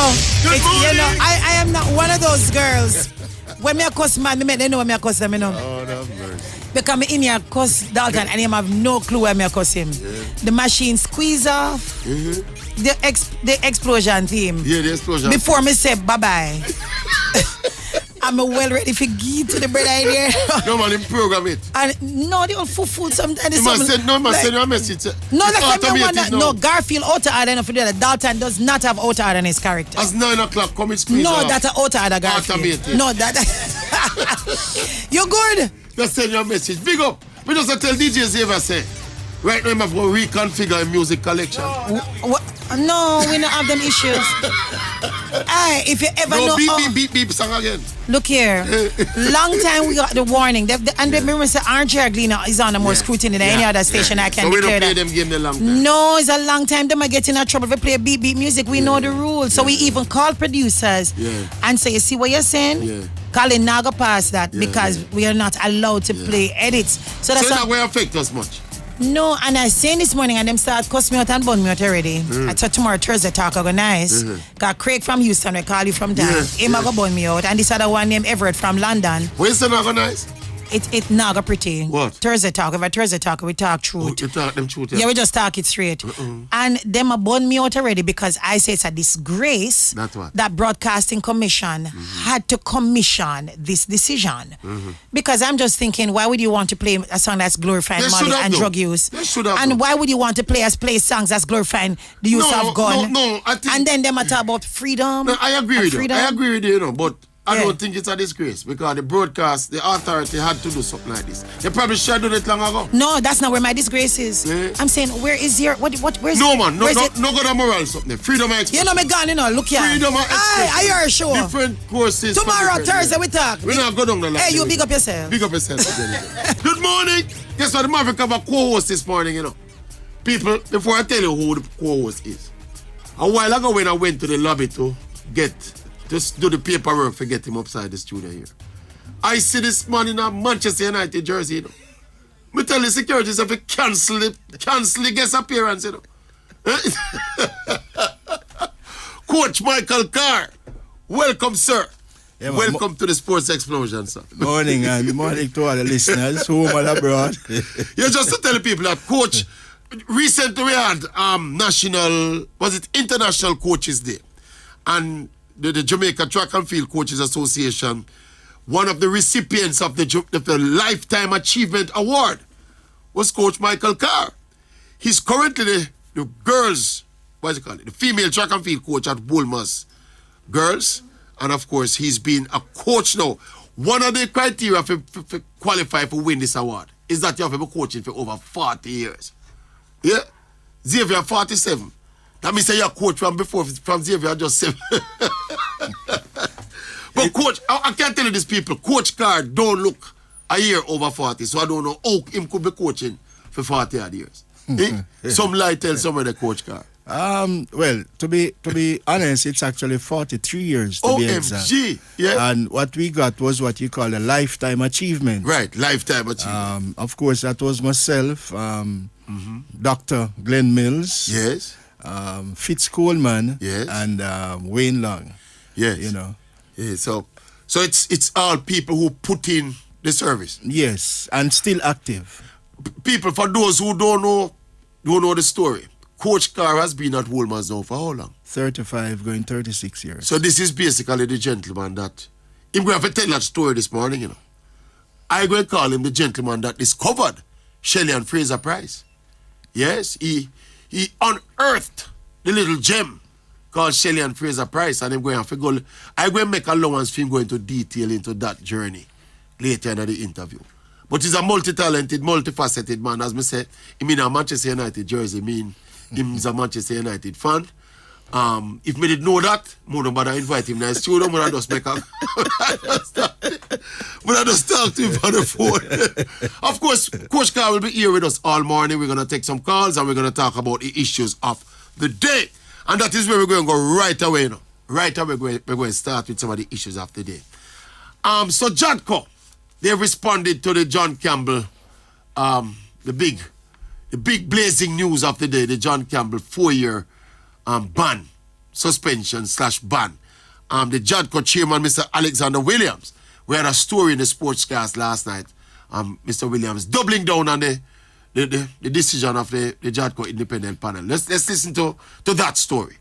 You know, I am not one of those girls. When me a cuss man, me make them know when me a cuss them, you know. Oh, that's mercy. Because me in here cuss Dalton and him have no clue where me a cuss him. Yeah. The machine squeeze off. Mm-hmm. The explosion theme. Yeah, the explosion. Before me say bye-bye. I'm well ready for give to the bread idea. No man, him program it. And no, they all food sometimes. He must send you a message. No, that's what no, Garfield auto order enough to do that. Dalton does not have auto order in his character. As 9 o'clock, come and squeeze. No, that's an auto order, Garfield. Automated. No, that. You good? Just send you a message. Big up. We just tell DJs ever say. Right now, I'm going to reconfigure a music collection. No, we don't have them issues. Aye, if you ever know. Beep, song again. Look here. Long time we got the warning. And remember, say RJ Glina is on a more scrutiny than any other station. I can declare that. So we don't play them game the long time. No, it's a long time. Them are getting in trouble if we play beep music. We know the rules. So we even call producers and say, you see what you're saying? Yeah. Colin Naga pass that because we are not allowed to play edits. So that's that will affect us much. No, and I saying this morning and them start cuss me out and bun me out already. I thought tomorrow Thursday talk organize. Got Craig from Houston, we call you from there. Him go bun me out. And this other one named Everett from London. Where's the organize? It naga pretty. What? Thursday talk. If I Thursday talk, we talk truth. You talk them truth, yeah, we just talk it straight. And them a bun me out already because I say it's a disgrace that Broadcasting Commission had to commission this decision. Because I'm just thinking, why would you want to play a song that's glorifying money and drug use? And why would you want to play songs that's glorifying the use of gun? No, I think... And then them a talk about freedom. No, I agree with you. I agree with you, but I don't think it's a disgrace because the authority had to do something like this. They probably should have done it long ago. No, that's not where my disgrace is. Yeah. I'm saying, where is your where's no man, no good of moral something. Freedom of expression. You know me gone, you know, look here. Freedom of expression. I hear a show. Different courses. Tomorrow, Thursday, we talk. We're not going on the line. Hey, you big up yourself. Big up yourself. Good morning. Guess what? The Maverick have a co-host this morning, you know. People, before I tell you who the co-host is. A while ago when I went to the lobby to just do the paperwork to get him upside the studio here. I see this man in a Manchester United jersey, you know. Me tell the security if he cancel the guest appearance, you know. Coach Michael Carr, welcome, sir. Yeah, welcome to the Sports Explosion, sir. Morning, and good morning to all the listeners home and abroad. Yeah, just to tell the people that Coach, recently we had International Coaches Day, and the Jamaica Track and Field Coaches Association, one of the recipients of the Lifetime Achievement Award was Coach Michael Carr. He's currently the girls, the female track and field coach at Bulmer's Girls. And of course, he's been a coach now. One of the criteria for qualify for win this award is that you have been coaching for over 40 years. Yeah? Xavier, 47. That means you're a coach from Xavier, just 7. But Coach, I can't tell you these people, Coach Carr don't look a year over 40, so I don't know how him could be coaching for 40 odd years. Some lie tell somebody Coach Carr. Well, to be honest, it's actually 43 years to be exact. OMG, yeah. And what we got was what you call a lifetime achievement. Right, lifetime achievement. Of course, that was myself, Dr. Glenn Mills. Yes. Fitz Coleman. Yes. And Wayne Long. Yes. You know. Yeah, so it's all people who put in the service. Yes, and still active. People, for those who don't know the story, Coach Carr has been at Woolman's now for how long? 35, going 36 years. So this is basically the gentleman that, I'm going to have to tell that story this morning, you know. I'm going to call him the gentleman that discovered Shelly-Ann Fraser-Pryce. Yes, he unearthed the little gem called Shelly-Ann Fraser-Pryce, and I'm going to make allowance for him going into detail into that journey later in the interview. But he's a multi-talented, multifaceted man, as I say. He mean a Manchester United jersey, he's a Manchester United fan. If me didn't know that, I don't bother invite him to the studio, I just make a... But I just talk to him on the phone. Of course, Coach Carr will be here with us all morning. We're going to take some calls and we're going to talk about the issues of the day. And that is where we're going to go right away now. Right away, we're going to start with some of the issues of the day. So Jadco, they responded to the John Campbell, the big blazing news of the day, the John Campbell 4-year ban suspension / ban. The Jadco chairman, Mr. Alexander Williams, we had a story in the sportscast last night. Mr. Williams doubling down on the decision of the Jadco independent panel. Let's listen to that story.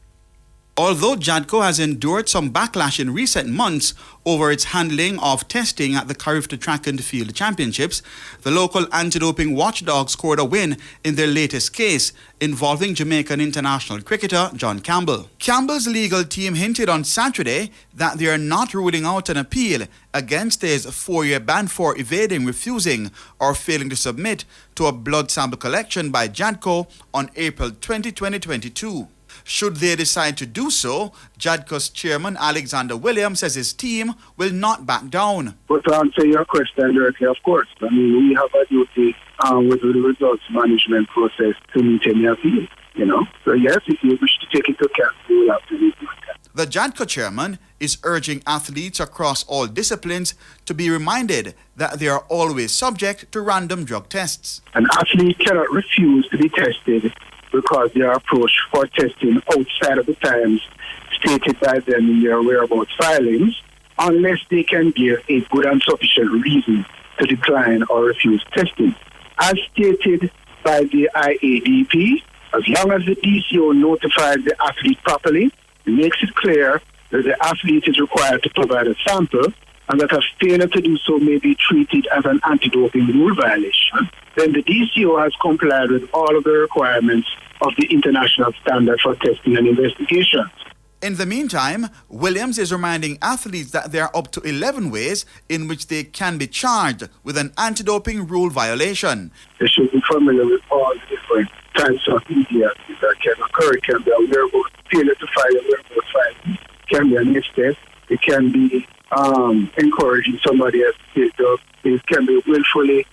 Although Jadco has endured some backlash in recent months over its handling of testing at the Carifta Track and Field Championships, the local anti-doping watchdog scored a win in their latest case involving Jamaican international cricketer John Campbell. Campbell's legal team hinted on Saturday that they are not ruling out an appeal against his 4-year ban for evading, refusing, or failing to submit to a blood sample collection by Jadco on April 20, 2022. Should they decide to do so, Jadco's chairman Alexander Williams says his team will not back down. But to answer your question directly, of course, I mean, we have a duty with the results management process to meet any appeal, So yes, if you wish to take it to account, we will have to meet it. The Jadco chairman is urging athletes across all disciplines to be reminded that they are always subject to random drug tests. An athlete cannot refuse to be tested because they are approached for testing outside of the times stated by them in their whereabouts filings, unless they can give a good and sufficient reason to decline or refuse testing. As stated by the IADP, as long as the DCO notifies the athlete properly, it makes it clear that the athlete is required to provide a sample, and that a failure to do so may be treated as an anti-doping rule violation, then the DCO has complied with all of the requirements of the international standard for testing and investigations. In the meantime, Williams is reminding athletes that there are up to 11 ways in which they can be charged with an anti-doping rule violation. They should be familiar with all the different types of media that can occur. It can be a wearable failure to file a wearable file. It can be a mistake. It can be encouraging somebody else to take drugs. It can be willfully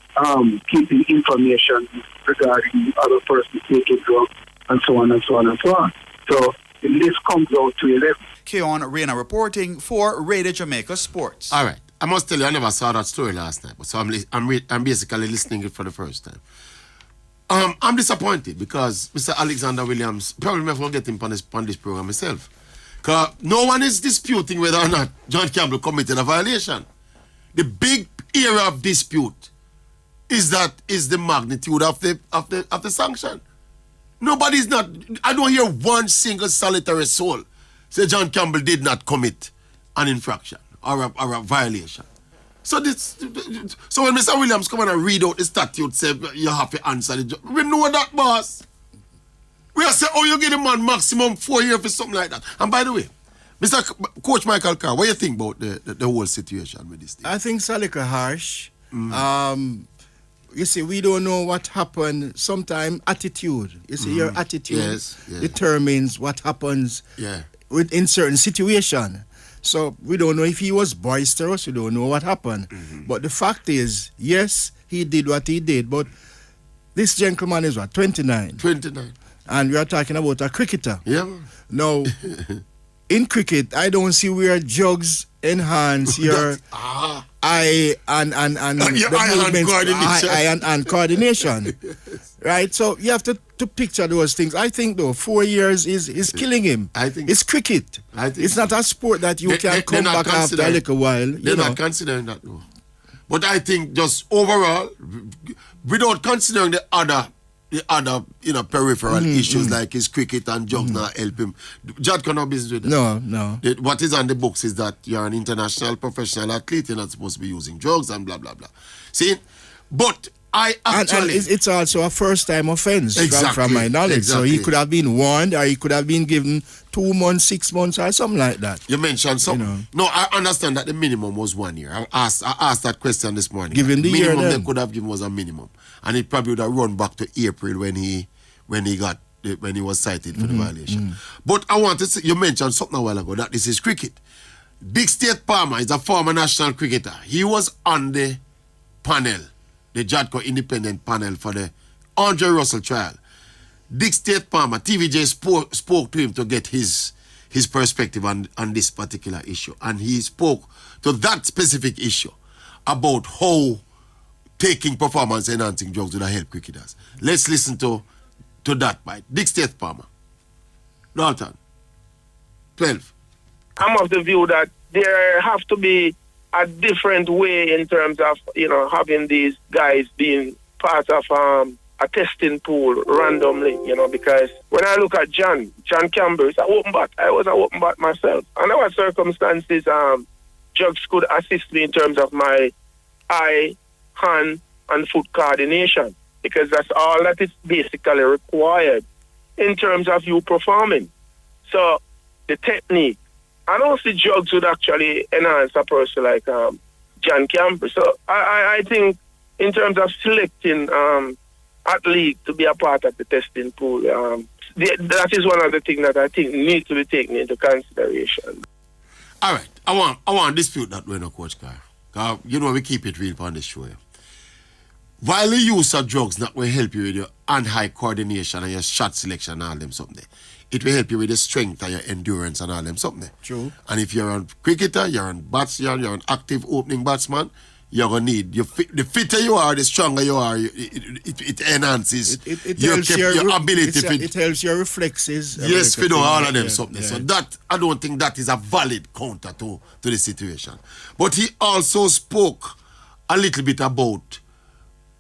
keeping information regarding the other person taking drugs, and so on and so on and so on. So the list comes out to 11. Keon Reina reporting for Radio Jamaica Sports. All right. I must tell you, I never saw that story last night, so I'm basically listening it for the first time. I'm disappointed because Mr. Alexander Williams, probably may forget him on this program myself. Because no one is disputing whether or not John Campbell committed a violation. The big area of dispute is the magnitude of the sanction. Nobody's not. I don't hear one single solitary soul say John Campbell did not commit an infraction or a violation. So when Mr. Williams come and read out the statute, say you have to answer the. We know that, boss. We are saying, you give the man maximum 4 years for something like that. And by the way, Mr. Coach Michael Carr, what do you think about the whole situation with this thing? I think it's a little harsh. You see, we don't know what happened. Sometimes attitude. You see, your attitude determines what happens in certain situation. So we don't know if he was boisterous. We don't know what happened. But the fact is, yes, he did what he did. But this gentleman is what, 29? 29. And we are talking about a cricketer. Yeah. Now, in cricket, I don't see where drugs enhance your eye and coordination. Right? So you have to picture those things. I think, though, 4 years is killing him. I think it's cricket. It's not a sport that you can come back after a little while. They're not considering that, no. But I think just overall, without considering the other peripheral issues like his cricket and drugs not help him. Jad cannot business with that. No. What is on the books is that you're an international professional athlete, you're not supposed to be using drugs and blah, blah, blah. See? But I actually... And it's also a first-time offense from my knowledge. Exactly. So he could have been warned or he could have been given 2 months, 6 months or something like that. You mentioned something. No, I understand that the minimum was 1 year. I asked that question this morning. Given the minimum year they could have given was a minimum. And it probably would have run back to April when he was cited for the violation. But I want to say, you mentioned something a while ago that this is cricket. Dixeth Palmer is a former national cricketer. He was on the panel, the Jadco independent panel for the Andre Russell trial. Dixeth Palmer, TVJ spoke to him to get his perspective on this particular issue. And he spoke to that specific issue about how taking performance-enhancing drugs would help cricketers. Let's listen to that by Dixeth Palmer. Dalton. 12. I'm of the view that there have to be a different way in terms of, having these guys being part of a testing pool randomly, because when I look at John Campbell, it's an open bat. I was an open bat myself. And there were circumstances, drugs could assist me in terms of my eye, hand, and foot coordination, because that's all that is basically required in terms of you performing. So the technique, I don't see drugs would actually enhance a person like John Campbell. So I think in terms of selecting athlete to be a part of the testing pool, that is one of the things that I think needs to be taken into consideration. All right, I want to dispute that way, no, Coach Carr. We keep it real on this show. Yeah. While the use of drugs not will help you with your hand-eye coordination and your shot selection and all them something, it will help you with the strength and your endurance and all them something. True. And if you're a cricketer, you're an active opening batsman, you're going to need, the fitter you are, the stronger you are, it enhances your ability. It helps your reflexes. Yes, for all of them something. Yeah. So that, I don't think that is a valid counter to the situation. But he also spoke a little bit about,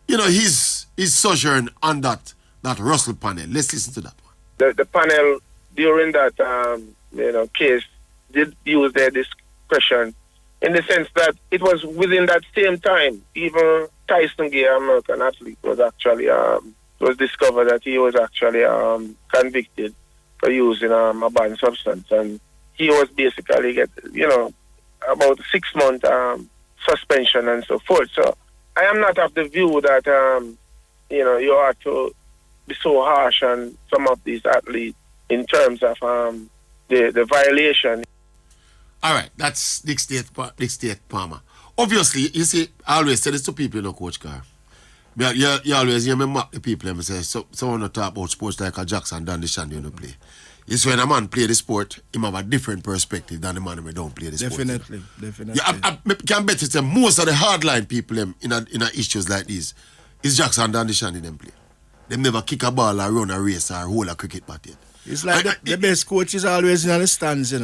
his sojourn on that Russell panel. Let's listen to that one. The panel during that case did use their discretion in the sense that it was within that same time. Even Tyson Gay, American athlete, was actually was discovered that he was actually convicted for using a banned substance, and he was basically get about 6 month suspension and so forth. So I am not of the view that you have to be so harsh on some of these athletes in terms of the violation. All right, that's Dixeth Palmer. Obviously, you see, I always say this to people, Coach Carr. You always hear me mock the people and say, someone not talk about sports like a Jackson Dan the Shandy play. It's when a man play the sport, he have a different perspective than the man who don't play the sport. Definitely. Yeah, I can bet you say most of the hardline people in a issues like this is Jackson Dan the Shandy them play. They never kick a ball or run a race or hold a cricket bat yet. It's like the best coach is always in the stands, Yeah,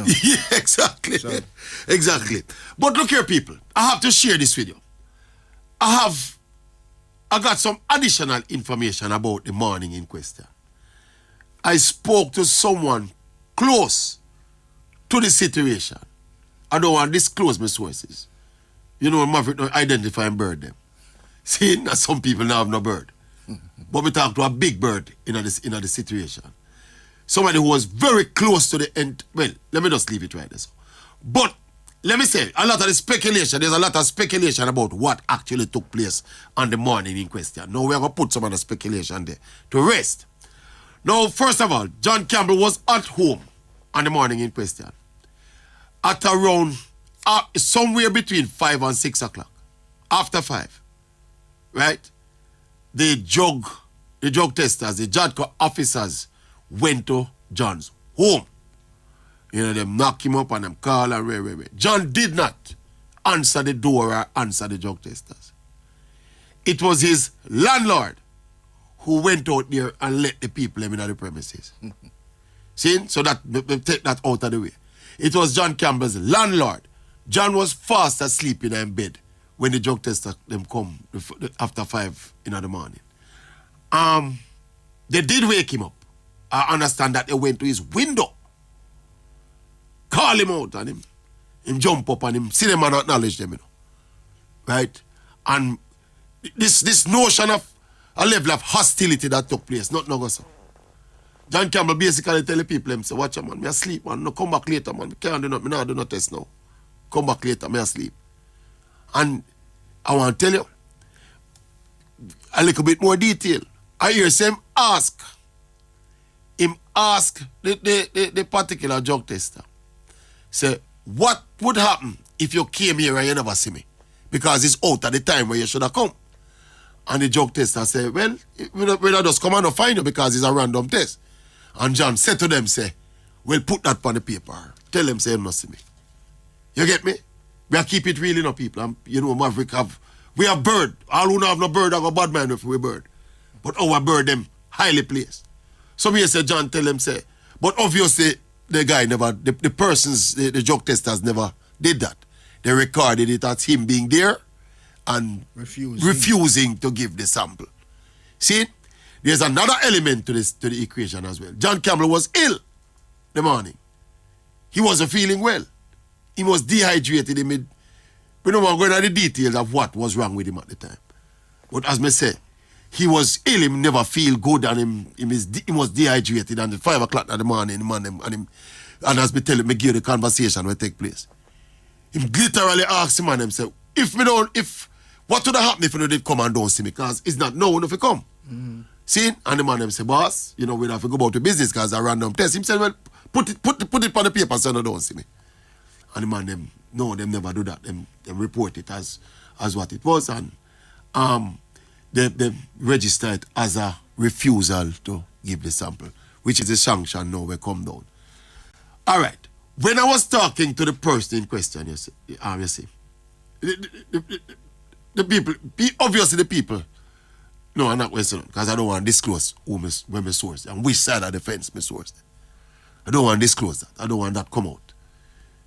exactly. So. Exactly. But look here, people. I have to share this with you. I got some additional information about the morning in question. I spoke to someone close to the situation. I don't want to disclose my sources. Maverick don't identify bird them. See, now some people now have no bird. But we talk to a big bird in the situation. Somebody who was very close to the end. Well, let me just leave it right there. But let me say, there's a lot of speculation about what actually took place on the morning in question. Now we're going to put some of the speculation there to rest. Now, first of all, John Campbell was at home on the morning in question at around somewhere between 5 and 6 o'clock. After 5, right? The drug testers, the Jadco officers went to John's home. Them knock him up and them call and wait. John did not answer the door or answer the drug testers. It was his landlord who went out there and let the people in the premises. See? So that take that out of the way. It was John Campbell's landlord. John was fast asleep in bed when the drug testers them come after 5 in the morning. They did wake him up. I understand that they went to his window, call him out, and him jump up and him see them and acknowledge them, right? And this notion of a level of hostility that took place, not no go so. John Campbell basically tell the people, say, watch man, me asleep, man. No, come back later, man. Me can't do nothing, me not do no test now. Come back later, me asleep. And I want to tell you a little bit more detail. I hear him ask the particular drug tester, say, what would happen if you came here and you never see me? Because it's out at the time where you should have come. And the drug tester said, well, we'll just come and find you because it's a random test. And John said to them, say, well, put that on the paper. Tell them, say, you must see me. You get me? We have keep it real, people. Maverick we have bird. All who don't have no bird have a bad mind if we bird. But our bird, them highly placed. Some here say, John tell them, say, but obviously, the guy never, the persons, the drug testers never did that. They recorded it as him being there and refusing to give the sample. See, there's another element to the equation as well. John Campbell was ill the morning. He wasn't feeling well. He was dehydrated. We don't want to go into the details of what was wrong with him at the time. But as I said, he was ill, he never feel good, and he was dehydrated. And at 5 o'clock in the morning, and as me tell him, me give the conversation will take place. He literally asked him and him say, what would have happened if you did come and don't see me? Because it's not known if you come. See? And the man them say, boss, we have to go about the business because a random test. He said, well, put it on the paper so you don't see me. And the man them, no, them never do that. Them report it as what it was, and they register it as a refusal to give the sample, which is a sanction now will come down. All right. When I was talking to the person in question, you see, the people, obviously the people, no, I'm not listening because I don't want to disclose where my source and which side of the fence my source. I don't want to disclose that. I don't want that come out.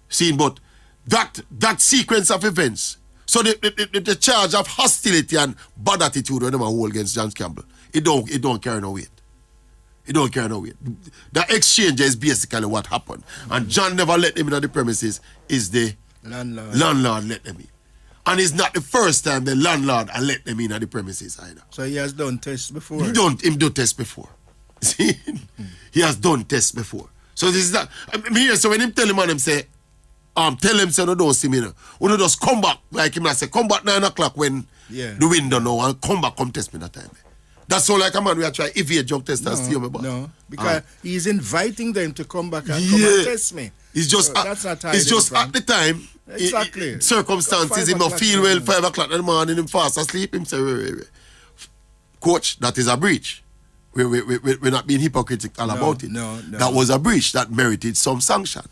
See, but that sequence of events, so the charge of hostility and bad attitude when they hold against John Campbell, it don't carry no weight. It don't carry no weight. The exchange is basically what happened. And John never let them in the premises, is the landlord let them in. And it's not the first time the landlord let them in at the premises either. So he has done tests before? He do tests before. See? He has done tests before. So this is that. So when him tell him and him say, tell him say no don't see me now. When just come back, like him I say, come back 9 o'clock when the window now and come back, come test me that time. That's all like a man we are trying to evade drug testers. No, because he's inviting them to come back and come and test me. It's just, that's not it's just at the time, exactly. Circumstances, he not feel well, 5 o'clock in the morning, him fast asleep, him say, wait. Coach, that is a breach. We're not being hypocritical about it. No. That was a breach that merited some sanction.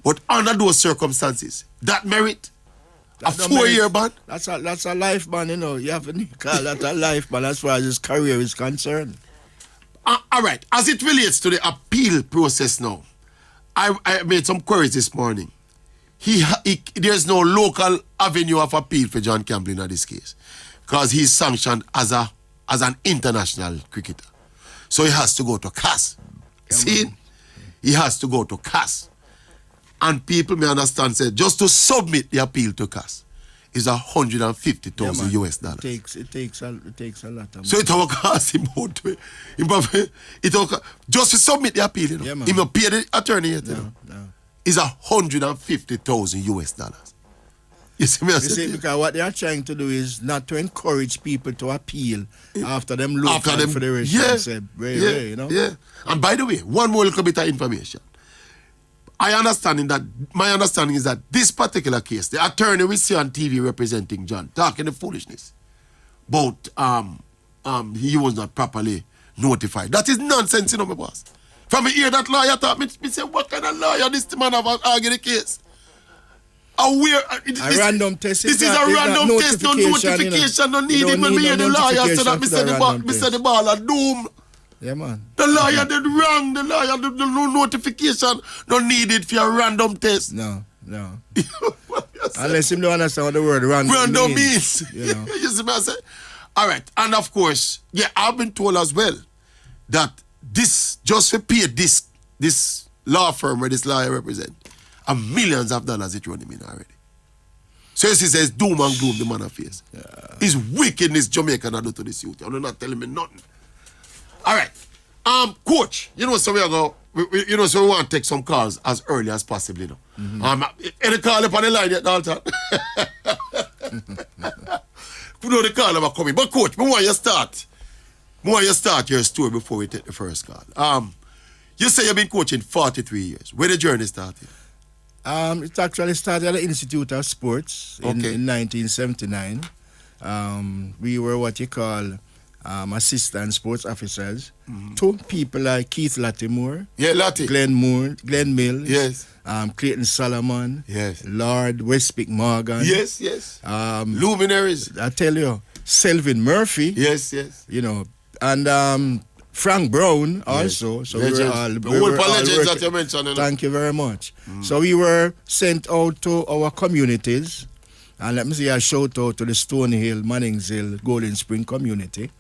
But under those circumstances, that merit a 4-year ban? That's a life ban, You have to call that a life ban as far as his career is concerned. All right. As it relates to the appeal process now, I made some queries this morning. There's no local avenue of appeal for John Campbell in this case because he's sanctioned as an international cricketer. So he has to go to CAS. See? He has to go to CAS. And people may understand, say, just to submit the appeal to CAS is $150,000 US. It takes a lot of money. So it will cost him out. Just to submit the appeal, he will pay the attorney. It's $150,000 US. You see, because what they are trying to do is not to encourage people to appeal after them local federation. Yeah. And by the way, one more little bit of information. My understanding is that this particular case, the attorney we see on TV representing John, talking the foolishness about he was not properly notified. That is nonsense, my boss. From me hear that lawyer talk, me say, what kind of lawyer this man have argued the case? A random test. This is a random test, no notification, no needed. When me hear the lawyer say that, me say the ball are doomed. Yeah, man. The lawyer did wrong. The lawyer did no notification, no needed for a random test. No. Unless you don't understand what the word random means. You see what I say? All right. And of course, I've been told as well that this, just to pay this law firm where this lawyer represents, and millions of dollars it running in already. So he says, doom and gloom the man of face. It's wickedness Jamaican I do to this youth. You're not telling me nothing. All right. Coach, so we are go. So we want to take some calls as early as possible, Any call up on the line yet, Dalton? We know the call are coming. But coach, I want you to start your story before we take the first call. You say you've been coaching 43 years. Where the journey started? It actually started at the Institute of Sports in 1979. We were what you call assistant sports officers. Two people like Keith Lattimore, Glenn Mills, Clayton Solomon, Lord Westpick Morgan, luminaries. I tell you, Selvin Murphy, yes, and Frank Brown also. So legends. we were all, the whole legends that you mentioned. Thank you very much. So we were sent out to our communities. And let me say a shout out to the Stony Hill, Mannings Hill, Golden Spring community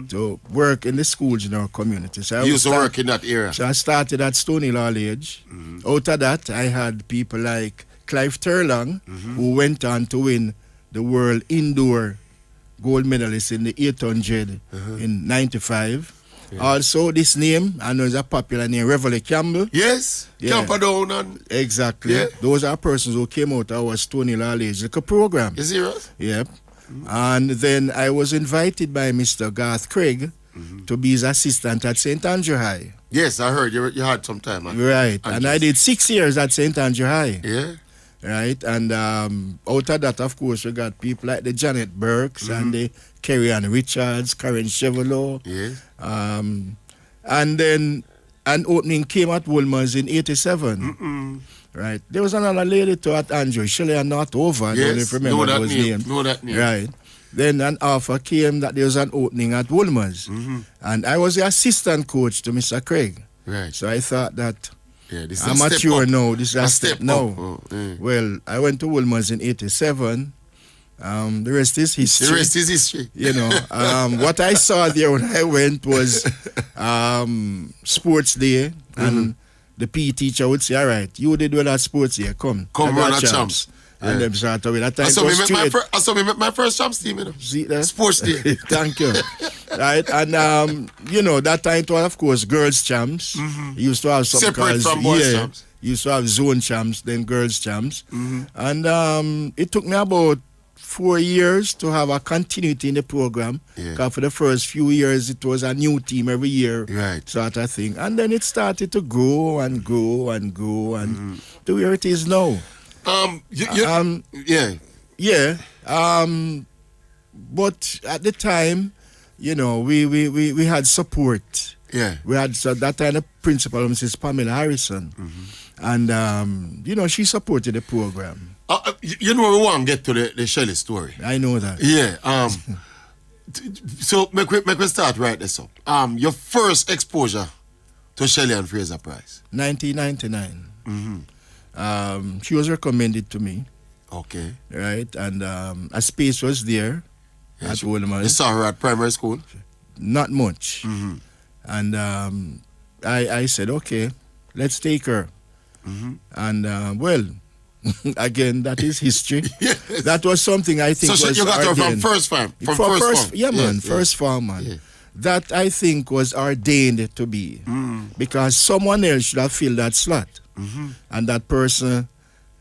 to work in the schools in our community. So you used to work in that area. So I started at Stony Hill all age. Out of that, I had people like Clive Turlong, who went on to win the world indoor gold medalist in the 800 in 95. Yeah. Also, this name, I know is a popular name, Reveille Campbell. Yes, Campbell down and... Exactly. Yeah. Those are persons who came out of our Stony Hill Age like a program. You serious? Yep. And then I was invited by Mr. Garth Craig to be his assistant at St. Andrew High. Yes, I heard you had some time. Right. And I did 6 years at St. Andrew High. Yeah. Right. And out of that, of course, we got people like the Janet Burks and the Kerry-Ann Richards, Karen Chevrolet. Yes. And then an opening came at Woolmer's in 87. Right. There was another lady too at Andrew, Shelly-Ann not over. Yes, I don't remember those names. Know that name. Right. Then an offer came that there was an opening at Woolmer's. And I was the assistant coach to Mr. Craig. Right. So I thought that this I'm mature now. This is a step now. Oh, yeah. Well, I went to Woolmer's in 87. The rest is history. The rest is history. You know, what I saw there when I went was sports day, and the PE teacher would say, all right, you did well at sports day, come run at champs. And them start away. That time I saw me met my first champs team, you know. See that? Sports day. Thank you. Right, and you know, that time it was, of course, girls champs. You used to have something separate from boys champs. You used to have zone champs, then girls champs. And it took me about 4 years to have a continuity in the program. Because for the first few years, it was a new team every year, sort of thing. And then it started to grow and grow and grow, and to where it is now. But at the time, you know, we had support. We had that time the principal, Mrs. Pamela Harrison, and you know, she supported the program. You know, we want to get to the Shelly story. I know that. Yeah. So make we start right there. So, your first exposure to Shelly-Ann Fraser-Pryce. 1999. She was recommended to me. Okay. Right, and a space was there at Woolmer. You saw her at primary school? Not much. And I said, okay, let's take her. And well, again, that is history. Yes. That was something I think so was you got her ordained. from first farm? From first farm? Yeah, yes, man, first farm, man. Yeah. That I think was ordained to be. Because someone else should have filled that slot. And that person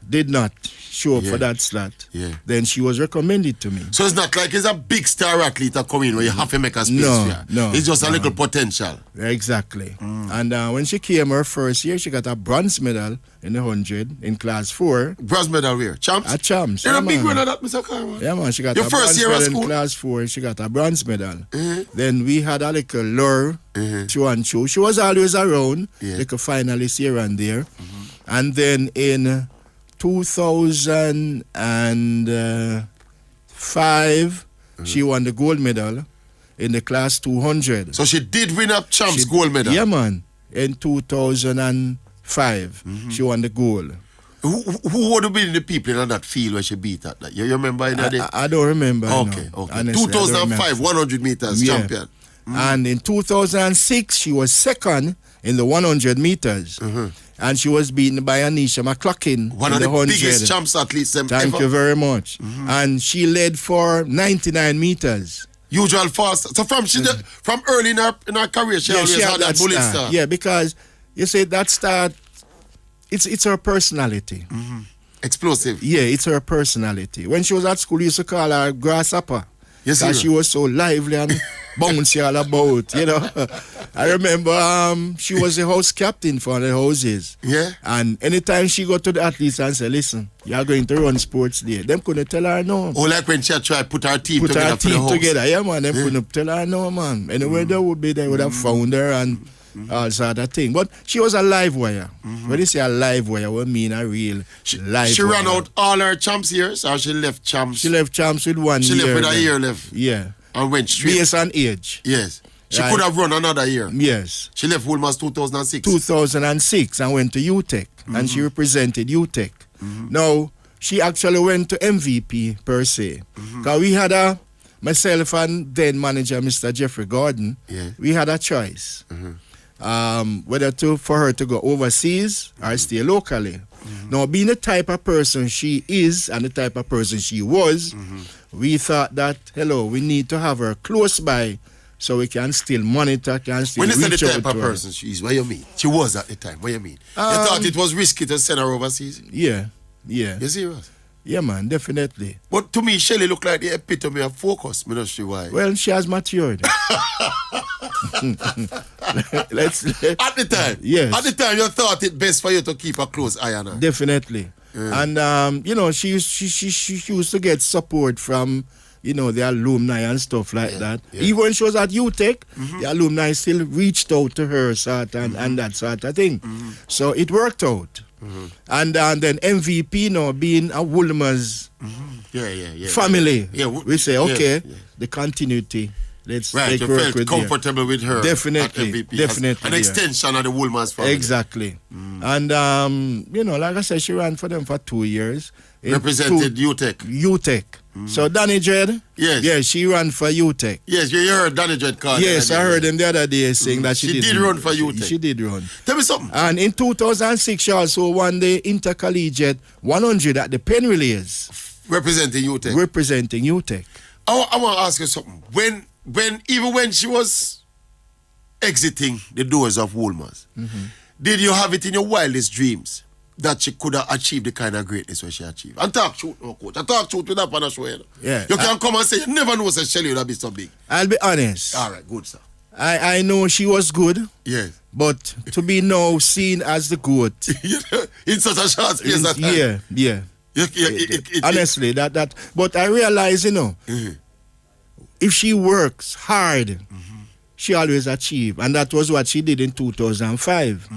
did not show up for that slot. Then she was recommended to me. So it's not like it's a big star athlete that come in where you have to make a space for her. No. It's just a little potential. Exactly. And when she came her first year, she got a bronze medal in the 100 in class 4. Bronze medal where? Champs? At Champs. You're a big winner that, Mr. Carr. Yeah, man. She got your a first bronze year medal at school? In class 4. She got a bronze medal. Then we had a little Lure, Chuanchu. She was always around, like a finalist here and there. And then in 2005, she won the gold medal in the class 200. So she did win a Champs gold medal? Yeah, man. In 2005, she won the gold. Who would have been the people in that field where she beat at that? You remember in that day? I don't remember. Okay. Honestly, 2005, 100 meters champion. And in 2006, she was second in the 100 meters. And she was beaten by Anisha McCluckin. One of the 100. Biggest champs athletes ever. Thank you very much. And she led for 99 meters. Usual fast. So from early in her career, she always had that bullet start. Yeah, because you say that start, it's her personality. Explosive. Yeah, it's her personality. When she was at school, we used to call her Grasshopper. Yes, because she was so lively and bouncy all about, you know. I remember she was the house captain for the houses. Yeah. And anytime she go to the athletes and say, listen, you are going to run sports day, them couldn't tell her no. Oh, like when she tried to put her team together for the house. Yeah, man, them couldn't tell her no, man. Anywhere they would be, they would have found her and all sort of thing. But she was a live wire. When you say a live wire, we mean a real live wire. She ran out all her champs years, or she left champs? She left champs with 1 year. She left with a year left? Yeah. And went straight? Based on age. Yes. She could have run another year. Yes. She left Woolmans 2006. 2006 and went to UTEC. And she represented UTEC. Now, she actually went to MVP per se. Because we had myself and then manager Mr. Jeffrey Gordon, we had a choice. Whether for her to go overseas or stay locally. Now, being the type of person she is and the type of person she was, we thought that, we need to have her close by so we can still monitor, can still when you reach say the out type of to her. person she is, what you mean? She was at the time, what you mean? You thought it was risky to send her overseas? Yeah. You serious? Yeah, man, definitely. But to me, Shelly looked like the epitome of focus. I'm not sure why. Well, she has matured. Let's at the time? Yes. At the time, you thought it best for you to keep a close eye on her? Definitely. And, she used to get support from, the alumni and stuff like that. Even when she was at UTEC, the alumni still reached out to her and that sort of thing. So it worked out. And then MVP, being a Woolmans family, we say, the continuity. Let's you felt comfortable with her. Definitely. An extension of the Woolmans family. Exactly. And, like I said, she ran for them for 2 years. Represented UTEC. UTEC. So Danny Dredd, yes, she ran for UTEC. Yes, you heard Danny Dredd call. Yes, I heard him the other day saying that she did run for UTEC. She did run. Tell me something. And in 2006, she also won the Intercollegiate 100 at the Penn Relays. Representing UTEC. Representing UTEC. I want to ask you something. Even when she was exiting the doors of Woolmans, did you have it in your wildest dreams that she could have achieved the kind of greatness what she achieved? And talk truth, no coach. I talk truth with that on the show. You can come and say you never know that Shelly would have been so big. I'll be honest. All right, good, sir. I know she was good. Yes. But to be now seen as the GOAT. In such a short space of time. Yeah. Honestly, that. But I realize, if she works hard, she always achieve. And that was what she did in 2005.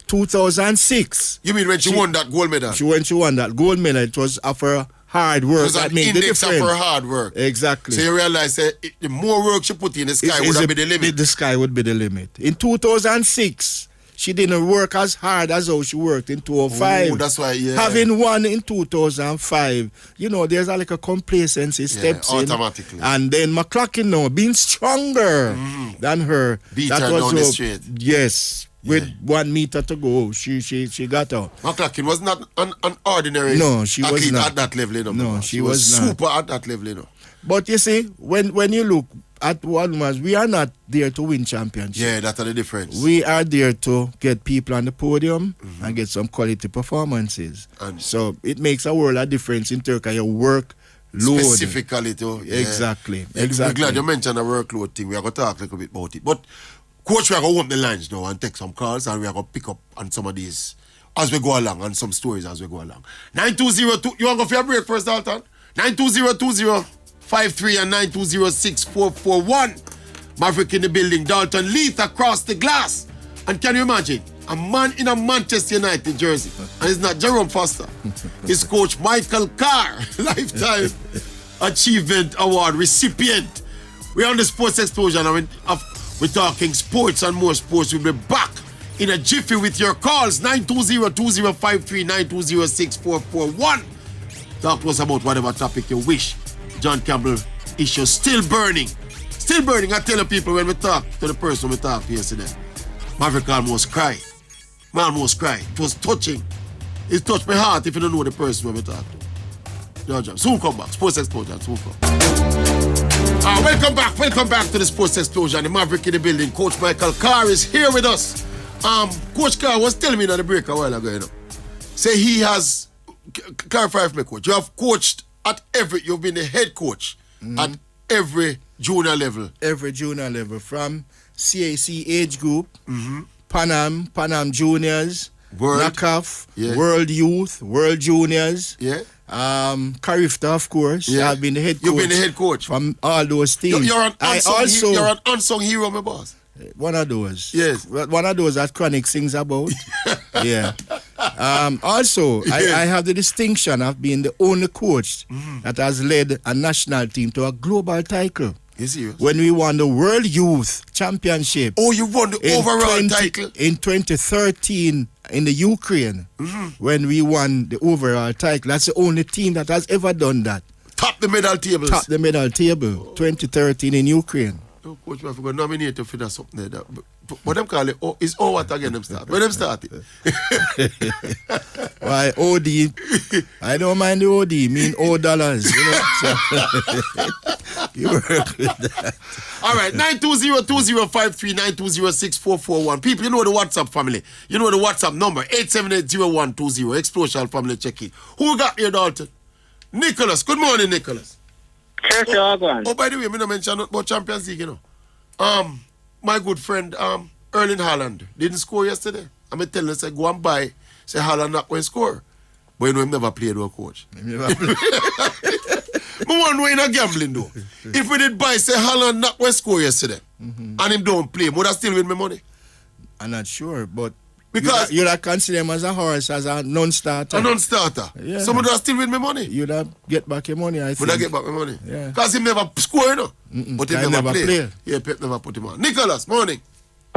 2006. You mean when she won that gold medal? When she won that gold medal, it was of her hard work that made the difference. It was an index of her hard work. Exactly. So you realize that the more work she put in, the sky would be the limit. The sky would be the limit. In 2006, she didn't work as hard as how she worked in 2005. Oh, that's why, Having won in 2005, there's like a complacency steps in. Automatically. And then McCloughan now, being stronger than her. Beat her down the street. Yes. With 1 meter to go, she got out. McCloughan was not an ordinary she was not at that level. No, she was not super at that level. But you see, when you look at Woolmans, we are not there to win championships. Yeah, that's the difference. We are there to get people on the podium and get some quality performances. And so it makes a world of difference in terms of your work load. Specifically too. Yeah. Exactly. I'm glad you mentioned the workload thing. We are going to talk a little bit about it. But Coach, we are going to open the lines now and take some calls, and we are going to pick up on some of these as we go along, and some stories as we go along. 9202, you want to go for a break first, Dalton? 9202053 and 9206441. Maverick in the building, Dalton Leith across the glass. And can you imagine? A man in a Manchester United jersey. And it's not Jerome Foster. It's Coach Michael Carr, Lifetime Achievement Award recipient. We're on the Sports Explosion. We're talking sports and more sports. We'll be back in a jiffy with your calls. 920-2053, 920-6441. Talk to us about whatever topic you wish. John Campbell issue still burning. Still burning. I tell the people when we talk to the person we talked to yesterday. Maverick almost cried. Man almost cried. It was touching. It touched my heart if you don't know the person we talked to. Georgia. Soon come back. Sports Explosion. Soon come. Welcome back to the Sports Explosion. The Maverick in the building. Coach Michael Carr is here with us. Coach Carr was telling me in the break a while ago, Say he has, clarify for me, Coach, you have coached at you've been the head coach at every junior level. Every junior level, from CAC age group, Pan-Am Juniors, Knockoff, World Youth, World Juniors, Carifta, of course. I've been the head coach. You've been the head coach from all those teams. You're an unsung hero, my boss. One of those. Yes. One of those that Chronic sings about. Yeah. Also, I have the distinction of being the only coach that has led a national team to a global title. You serious? When we won the World Youth Championship. Oh, you won the overall title? In 2013 in the Ukraine. When we won the overall title. That's the only team that has ever done that. Top the medal table. 2013 in Ukraine. Oh, Coach, I forgot nominate you for that something there. What them call it? Oh, it's all what again them start. When them started? Why OD? I don't mind the OD. Mean $O. You know? So, you work with that. All right, 920-2053, 920-6441. People, you know the WhatsApp family. You know the WhatsApp number, 878-0120. Explosial family check-in. Who got here, Dalton? Nicholas. Good morning, Nicholas. Oh, by the way, I don't mention about Champions League, you know. My good friend, Erling Haaland, didn't score yesterday. I'm telling you, say, go and buy, say Haaland not going to score. But you know, he never played with a coach. I want to know in a gambling, though. If we did buy, say Haaland not going to score yesterday, and him don't play, would I still win my money? I'm not sure, but because you'd have consider him as a horse, as a non-starter. A non-starter. Yeah. So would I still win my money? You'd have get back your money, I think. Would I get back my money? Yeah. Because he never score, you know. But he never play. Yeah, Pep never put him on. Nicholas, morning.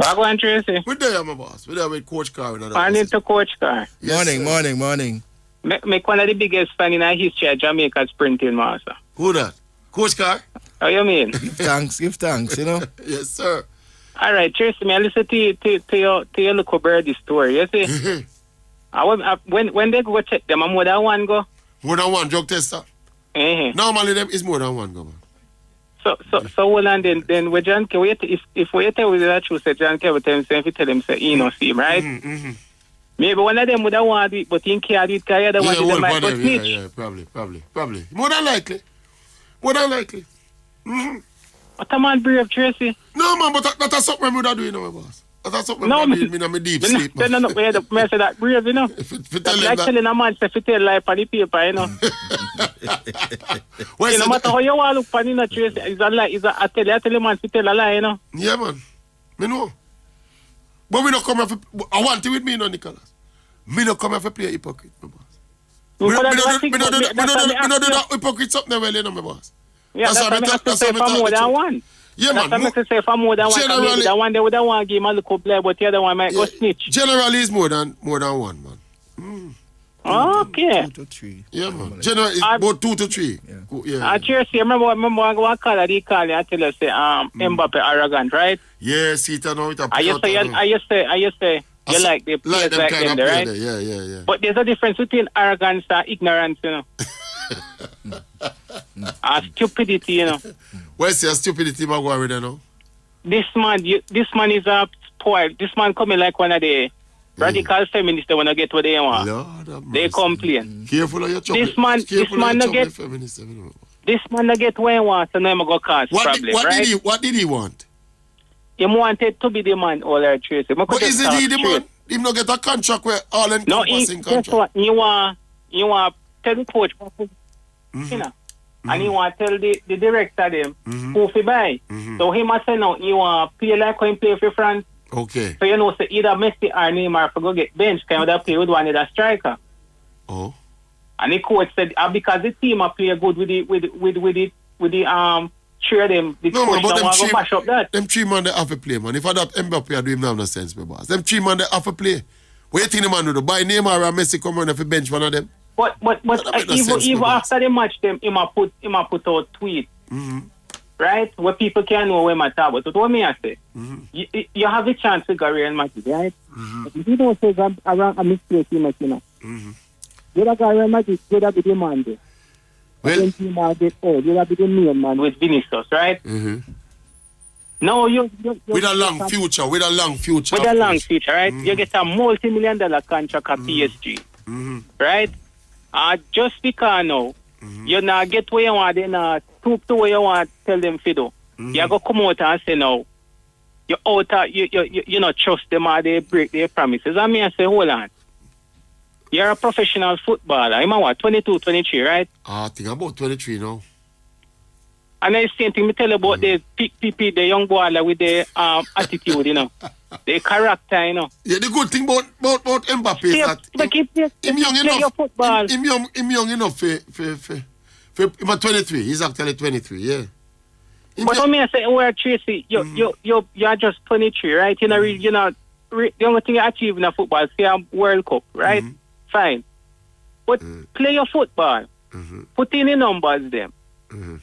Wagwan, Tracey. We're there, my boss. We're there with Coach Carr. Morning to Coach Carr. Yes, morning. Make one of the biggest fan in our history of Jamaica sprinting master. Who that? Coach Carr? How you mean? Give thanks, you know. Yes, sir. All right, Tracey, I listen to your little birdie story, you see? When they go check them, more than one go? More than one drug tester? Normally, them is more than one go, man. So hold on, then with John K, if we tell you that truth, say John K, we tell him, if you tell him, say, he no see him, right? Maybe one of them would have wanted it, but he can't do it, because the other one did them like, but snitch. Yeah, probably. More than likely. What a man brave, Tracey? No, man, but that's something we would have do, you know, my boss. That's something I mean in my deep sleep, man. No, I say that brave, you know. If like telling a man, if you tell life on the paper, you know. No matter how you want to look for it, Tracey, I tell a man to tell a lie, you know. Yeah, man. Me know. But we don't come here for... I want it with me, no, Nicholas. Me don't come here for play a hypocrite, my boss. We don't do that hypocrite something well, you know, my boss. Yeah, that's what I have to say for more than one. Yeah, man. That's what I say for more than one. Maybe the one they would want to give him a little play, but the other one might go snitch. Generally, it's more than one, man. Okay. 2 to 3. Yeah, man. Generally, it's about 2 to 3. Yeah. Tracey, remember what call he called you? I tell you, say, Mbappe arrogant, right? Yeah, see it now. I say, you like the players like them, right? Yeah. But there's a difference between arrogance and ignorance, you know. Stupidity, you know. Where's your stupidity, my boy, you know? This man is a spoiled. This man coming like one of the radical feminists that want to get what they want. Lord, they complain. Careful of your chocolate. This man not get what he wants, and I'm going to cause problem, right? What did he want? He wanted to be the man, all right, Tracey. But isn't he the man? He not get a contract where all encompassing contract. What? You want tell the coach, you know, and you want tell the director them who to buy. So he must say now, you want play like when play for France. Okay. So you know, say either Messi or Neymar for go get bench, kind of play with one of the striker. Oh. And the coach said, because the team are play good with the cheer them, the coach don't want to go mash up that. Them 3 man they have to play, man. If I that Mbappe I do him no sense, my boss. Them 3 man they have to play. What you think the man do? Buy Neymar or Messi come on if he bench one of them? But even after the match, them he put out tweet, right? Where people can know where my talk. But what me I say, you have the chance to go Real Madrid, right? But if you don't say around a mistake, you know. You don't go Real Madrid, you don't be the man there. Well, you don't be the main man with Vinicius, right? No, you with a long future, right? You get a multi-million-dollar contract at PSG, right? Just because now, you not get where you want, then stoop to where you want, tell them to do. You go come out and say no, you out, you not trust them or they break their promises. I mean, I say, hold on. You're a professional footballer. I'm what, 22, 23, right? I think about 23 now. And the same thing, me tell you about the people, the young boy with the attitude, you know. The character, you know. Yeah, the good thing about Mbappe is that him young enough. Him young enough for 23. He's actually 23, yeah. But when I say, well, Tracey, you're just 23, right? You know, the only thing you achieve in a football is a World Cup, right? Fine. But play your football. Put in the numbers, them.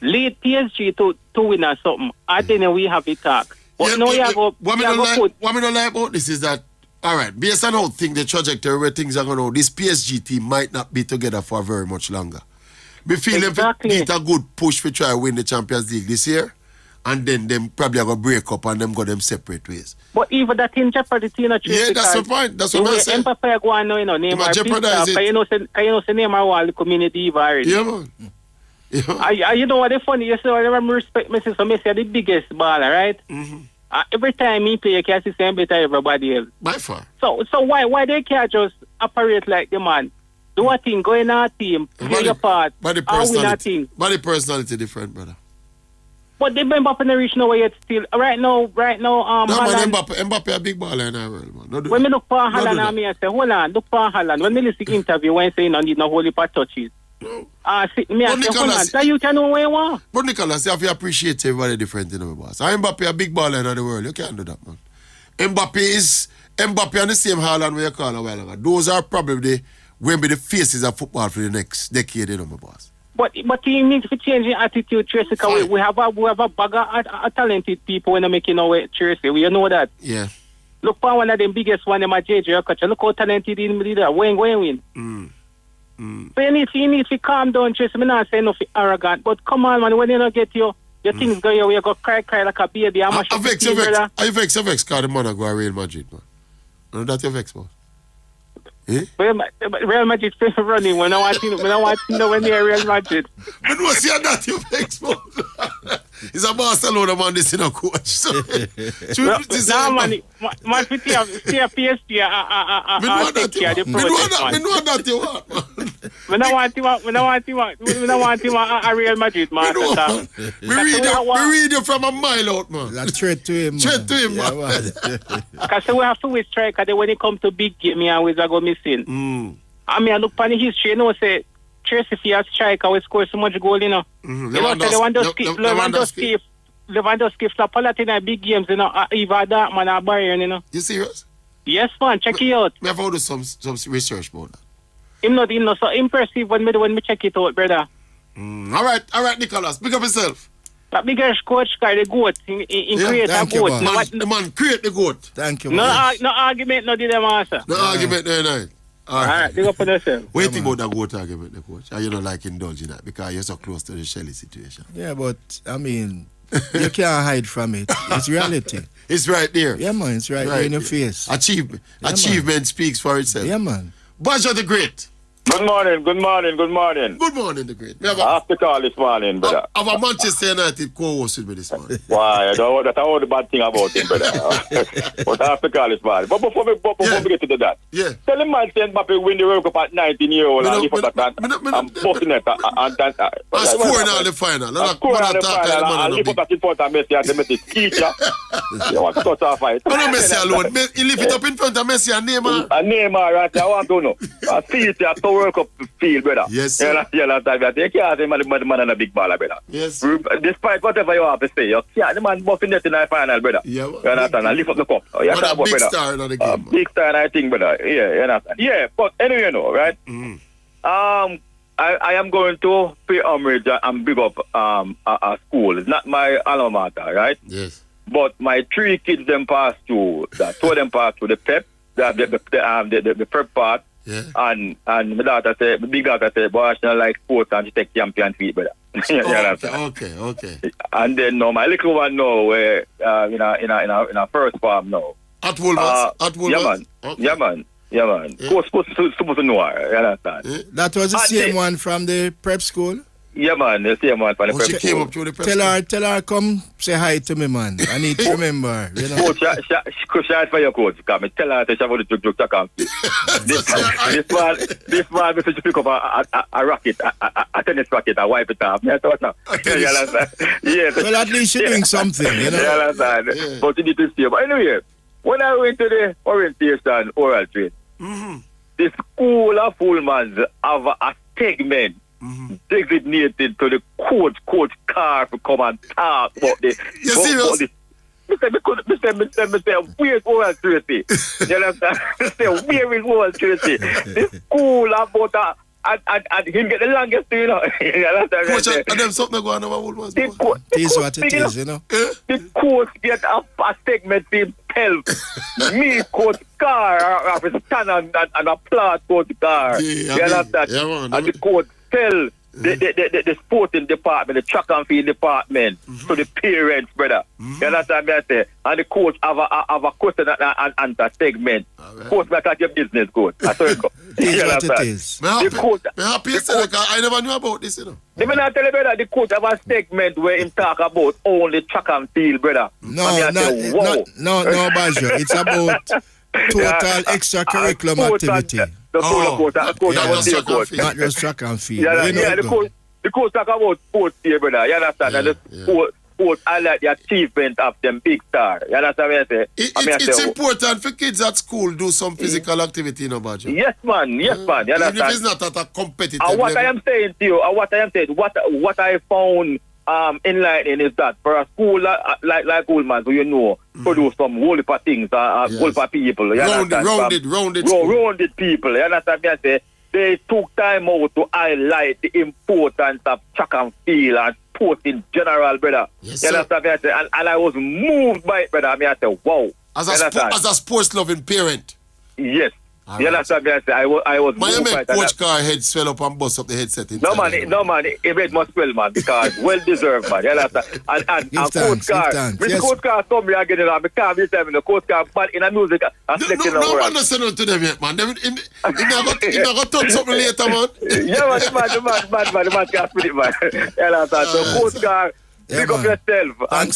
Lead PSG to win or something. I think we have the talk. But no, what I don't like about this is that, all right, based on how the trajectory where things are going on, this PSG team might not be together for very much longer. We feel them need a good push to try to win the Champions League this year, and then them probably are going to break up and them go them separate ways. But even that in jeopardy, yeah, that's the point. That's what I'm saying. Mbappe go on now, Neymar jeopardize it. You know, Neymar want the community already. Yeah, man. Yeah. You know what the funny? You say, I respect Messi, so Messi is the biggest baller, right? Every time he play, you can see him better everybody else. By far. So why they can't just operate like the man? Do a thing, go in our team, play your part, win a thing. But the personality different, brother. But they been Mbappe in the reach now yet still. Right now, no, man, Mbappe a big baller in the world, man. When me look for Haaland, I say, hold on, look for Haaland. When me listen to interview, when say no need no holy part touches. No. I say, hold on, so you can know where you want. But Nicholas, you have to appreciate everybody different, you know, boss. Mbappe a big baller in the world. You can't do that, man. Mbappe and the same Haaland where you call a while ago. Those are probably going to be the faces of football for the next decade, you know, my boss. But he needs to change his attitude, Tracey, because we have a bag of talented people when they're making our Tracey. We know that. Yeah. Look for one of the biggest one, my JJ Okocha. Look how talented he is. Win. So you need to calm down, Tracey. I'm not saying nothing arrogant, but come on, man, when you don't get your things going your way, you go cry like a baby. Are you vex, because the man go to Real Madrid, man? No, that's your vex, man. Eh? Real Madrid still running when I want to know when they're Real Madrid. I know see that you vex, man. It's a Barcelona man, this is a coach. So, man, stay a PSG, I take care of the project, man. I know that you want, man. We don't want him a Real Madrid, man. We read you from a mile out, man. That's straight to him, man. Because we have to win striker, when it comes to big game, me always go missing. I mean, I look on the history, you know, say, Tracey for a striker, we score so much goal, you know. Lewandowski flop a lot in big games, you know, either that man or Bayern, you know. You serious? Yes, man, check it out. Me have to do some research about that. Him not so impressive when me check it out, brother. All right, Nicholas, pick up yourself. That biggest coach guy, the GOAT, in create a GOAT. The man create the GOAT. Thank you, man. No argument, no did them answer. No argument, no. All right, big up on yourself. What do you think about that GOAT argument, the coach? Are you not like indulging that because you're so close to the Shelly situation? Yeah, but, I mean, you can't hide from it. It's reality. It's right there. Yeah, man, it's right there in your face. Achievement speaks for itself. Yeah, man. Baggio the Great. Good morning. Good morning, the Great. I have to call this morning, brother. I have a Manchester United co-host with me this morning. Why? That's all the bad thing about him, brother. But I have to call this morning. But before we get to that, tell him man saying Mbappe win the World Cup at 19 years old and busting it and scoring all the final. Scoring all the final and lift up that in front of Messi and the Messi teacher. You want to touch our fight. No, Messi alone. He lift it up in front of Messi and Neymar. And Neymar, right? I want to know. I see it at World Cup field, brother. Yes, sir. You can't say the man and a big baller, brother. Yes. Despite whatever you have to say, you can't the man buffing it in the final, brother. Yeah. You understand? And lift up the cup. You a big star in the game. Big star, I think, brother. Yeah, you understand? Yeah, but anyway, you know, right? I am going to pay homage and big up a school. It's not my alma mater, right? Yes. But my 3 kids them pass through that. 2 of them pass through the PEP, the prep part. Yeah. And my big daughter said, boy, I like sports and she take champion feet, brother. Okay. And then my little one now, where in a first farm now. At Woolworths? Yeah, man. Supposed to know her, you understand? That was the same one from the prep school? Yeah, man, the same one from the prep school. She came up to the prep school. Tell her, come say hi to me, man. I need to remember. You know? Coach, she asked for your coach. Come tell her to have the drug account. This man, if she pick up a racket, a tennis racket, and wipe it off. Yeah, well, at least she's doing something, you know? You understand? Yeah. But you need to see. But anyway, when I went to the orientation oral train, the school of Fullmans have a segment designated to the coach Carr to come and talk about this. You serious? Mr. Where's Old Tracey? You understand? Mr. Where is Old Tracey? This school about and him get the longest, you know. Coach, and them something going on old ones. It is what it is, you know. The coach get a segment to help me, Coach Carr, have to stand and applaud Coach Carr. You understand? And the coach tell the sporting department, the track and field department, to the parents, brother. You understand me? I say, and the coach have a question and answer segment. Coach, make out your business, coach. That's how it goes. It is what it is. I never knew about this, you know. Let me not tell you, brother, the coach have a segment where him talk about only track and field, brother. No, Baggio. It's about total extracurricular activity. Not just track and field. The coach talk about sports here, brother. You understand? And the sports highlight the achievement of them big stars. You understand what I say? It's important for kids at school do some physical activity, you know, Baggio. Yes, man. You understand? Even if it's not at a competitive level. I am saying to you, what I found enlightening is that for a school like Oldman, so you know, produce some whole heap of things, whole heap of people. Rounded people. You understand me? I say they took time out to highlight the importance of track and field and sports in general, brother. Yes, you understand me? I say, and I was moved by it, brother. I mean, I say, wow. As a sports loving parent. Yes. You understand me? I say, I was moved by it. Coach Carr head swell up and bust up the headset. No, man, it must swell, man, because well deserved, man. You understand? And Coach Carr, when Coach Carr saw me again, I can't be telling the Coach Carr, but in a music, I'm selecting the word. No, man, not saying to them yet, man. He never touch something later, man. Yeah, man, the man can't split it, man. You understand? So Coach Carr, pick up yourself and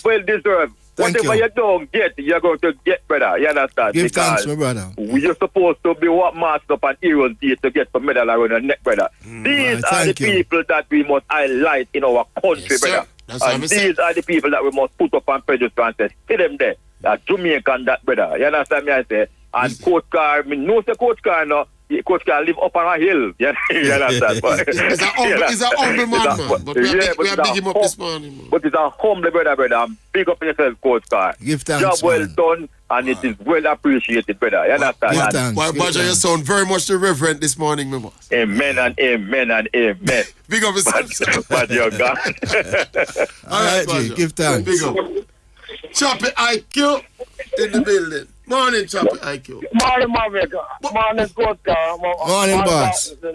well deserved. Whatever you don't get, you're going to get, brother. You understand? Give thanks, my brother. You're supposed to be what masked up and heroes did to get some medal around your neck, brother. These are the people that we must highlight in our country, brother. And these are the people that we must put up and register and say, see them there. That's Jamaican, that, brother. You understand me? I say, and Coach Carr, no say Coach Carr, no. Coach Carr live up on a hill. You understand? He's an humble man. But we are big him up this morning, man. But he's a humble brother. Big up yourself, Coach Carr. Give thanks, job well done, and it is well appreciated, brother. You understand? Well, Baggio, you sound very much the reverend this morning, my boss. Amen and amen and amen. Big up yourself. Baggio, God. All right, Baggio. Give thanks. Big up. Shoppy IQ in the building. Morning, Shoppy IQ. Morning, Maverick. Morning, Coach Carr. Morning, boss. I'm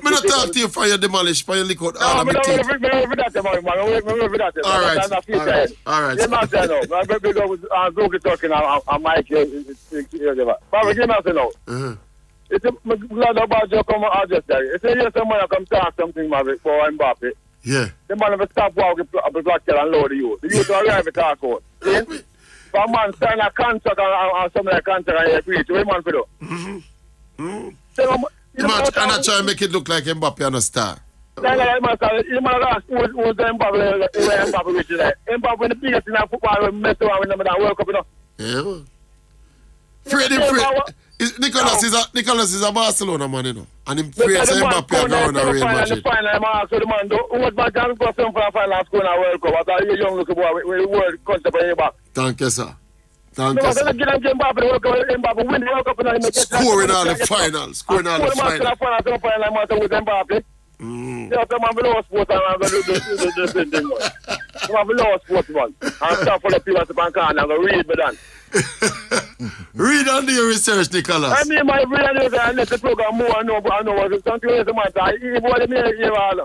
not talk to you for your demolish, for your liquid. All right. All right. You must say no. I'm talking. I'm Mike. Maverick, you must say no. It's a glad about you come out just there. It's a someone come talk something, Maverick, for Mbappe. Yeah. The man will stop walking up the block and load the youth. The youth will arrive at talk out. But man sign a contract and some of the contract and you preach. What man for do? I'm not trying to make it look like Mbappe and a star. You man ask who's the Mbappe which is like. Mbappe the biggest in football will mess around with them in that World Cup, you know? Yeah. Nicholas is a Barcelona man, you know. And him afraid say Mbappe are going to Real Madrid. The man who was back and go some for a final score in a World Cup. After you young little boy with the world country for your back. Thank you, sir. Thank you, sir. Mbappe win the World Cup and scoring all the finals. Scoring all the finals. Yeah, the man below sports and I'm going to do the same thing. The man below sports, man. And stop for the people at the bank and I'm going to read me then. Read and do your research, Nicholas. I mean, my read and I let the program more and know what something is the matter. Even what me here all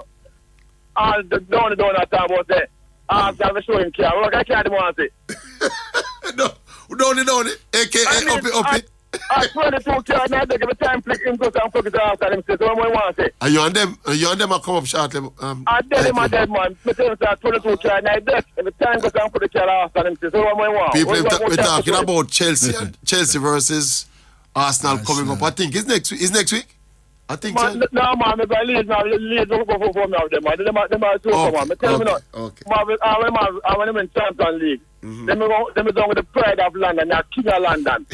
the down that time was there. I'm showing care. Look, I can't want it. No, down it. AKA up it. I swear the 2 care now they give a time flick him to some focus after them say so what I want to say. Are you on them I come up shortly? I tell him I dead man. Me tell him that 22 care now dead. Every time goes down for the care after them say so what I want. People we're talking about Chelsea versus Arsenal coming up. I think it's next week. Is next week? I think man, so. No man, maybe Leeds don't go for me out there, man. Them are two come on. Me tell me not. Okay. I want them in Champions League. Them is on with the pride of London. They are king of London.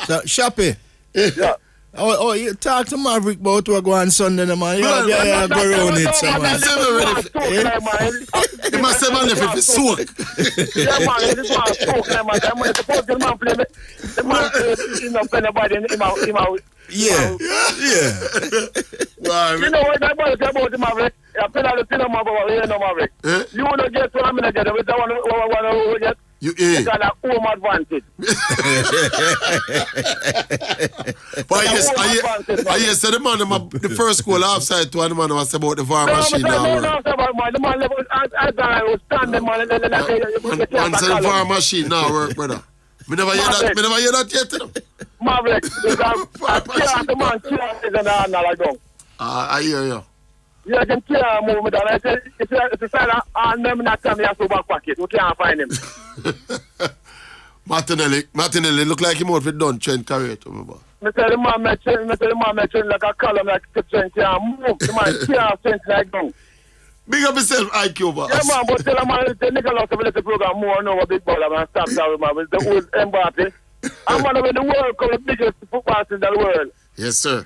So, Shoppy, yeah. Oh, you talk to Maverick about what go on Sunday, man. Yeah, go around it, man. You must have man if it's soak. Yeah, man, it's not soak, man. I'm going to support the man play. The man play, anybody in my yeah. You know what I'm about the Maverick? I feel like the Maverick. You want to get what I'm going to get. With the one who get. You got a home advantage. But yes, the man, the first goal offside to one man was about the VAR machine now. The man was standing, man. Man said the VAR machine now work, brother. Me never hear that yet. Maverick, the man killed I hear you. Yeah, I can kill movement. And I said, it's a sign and them not coming here to back pocket. We can't find him. Martinelli look like him out with done Trent Carrier to me. I tell the man, like a column, like a Trent can't move. The man can't Trent like that. Big up yourself, IQ, boss. Yeah, man, but tell the man, the Nicholas of the program more and over big baller, man. Stop that, man. With the old Mbappe. I'm one of the world cup, the biggest football in the world. Yes, sir.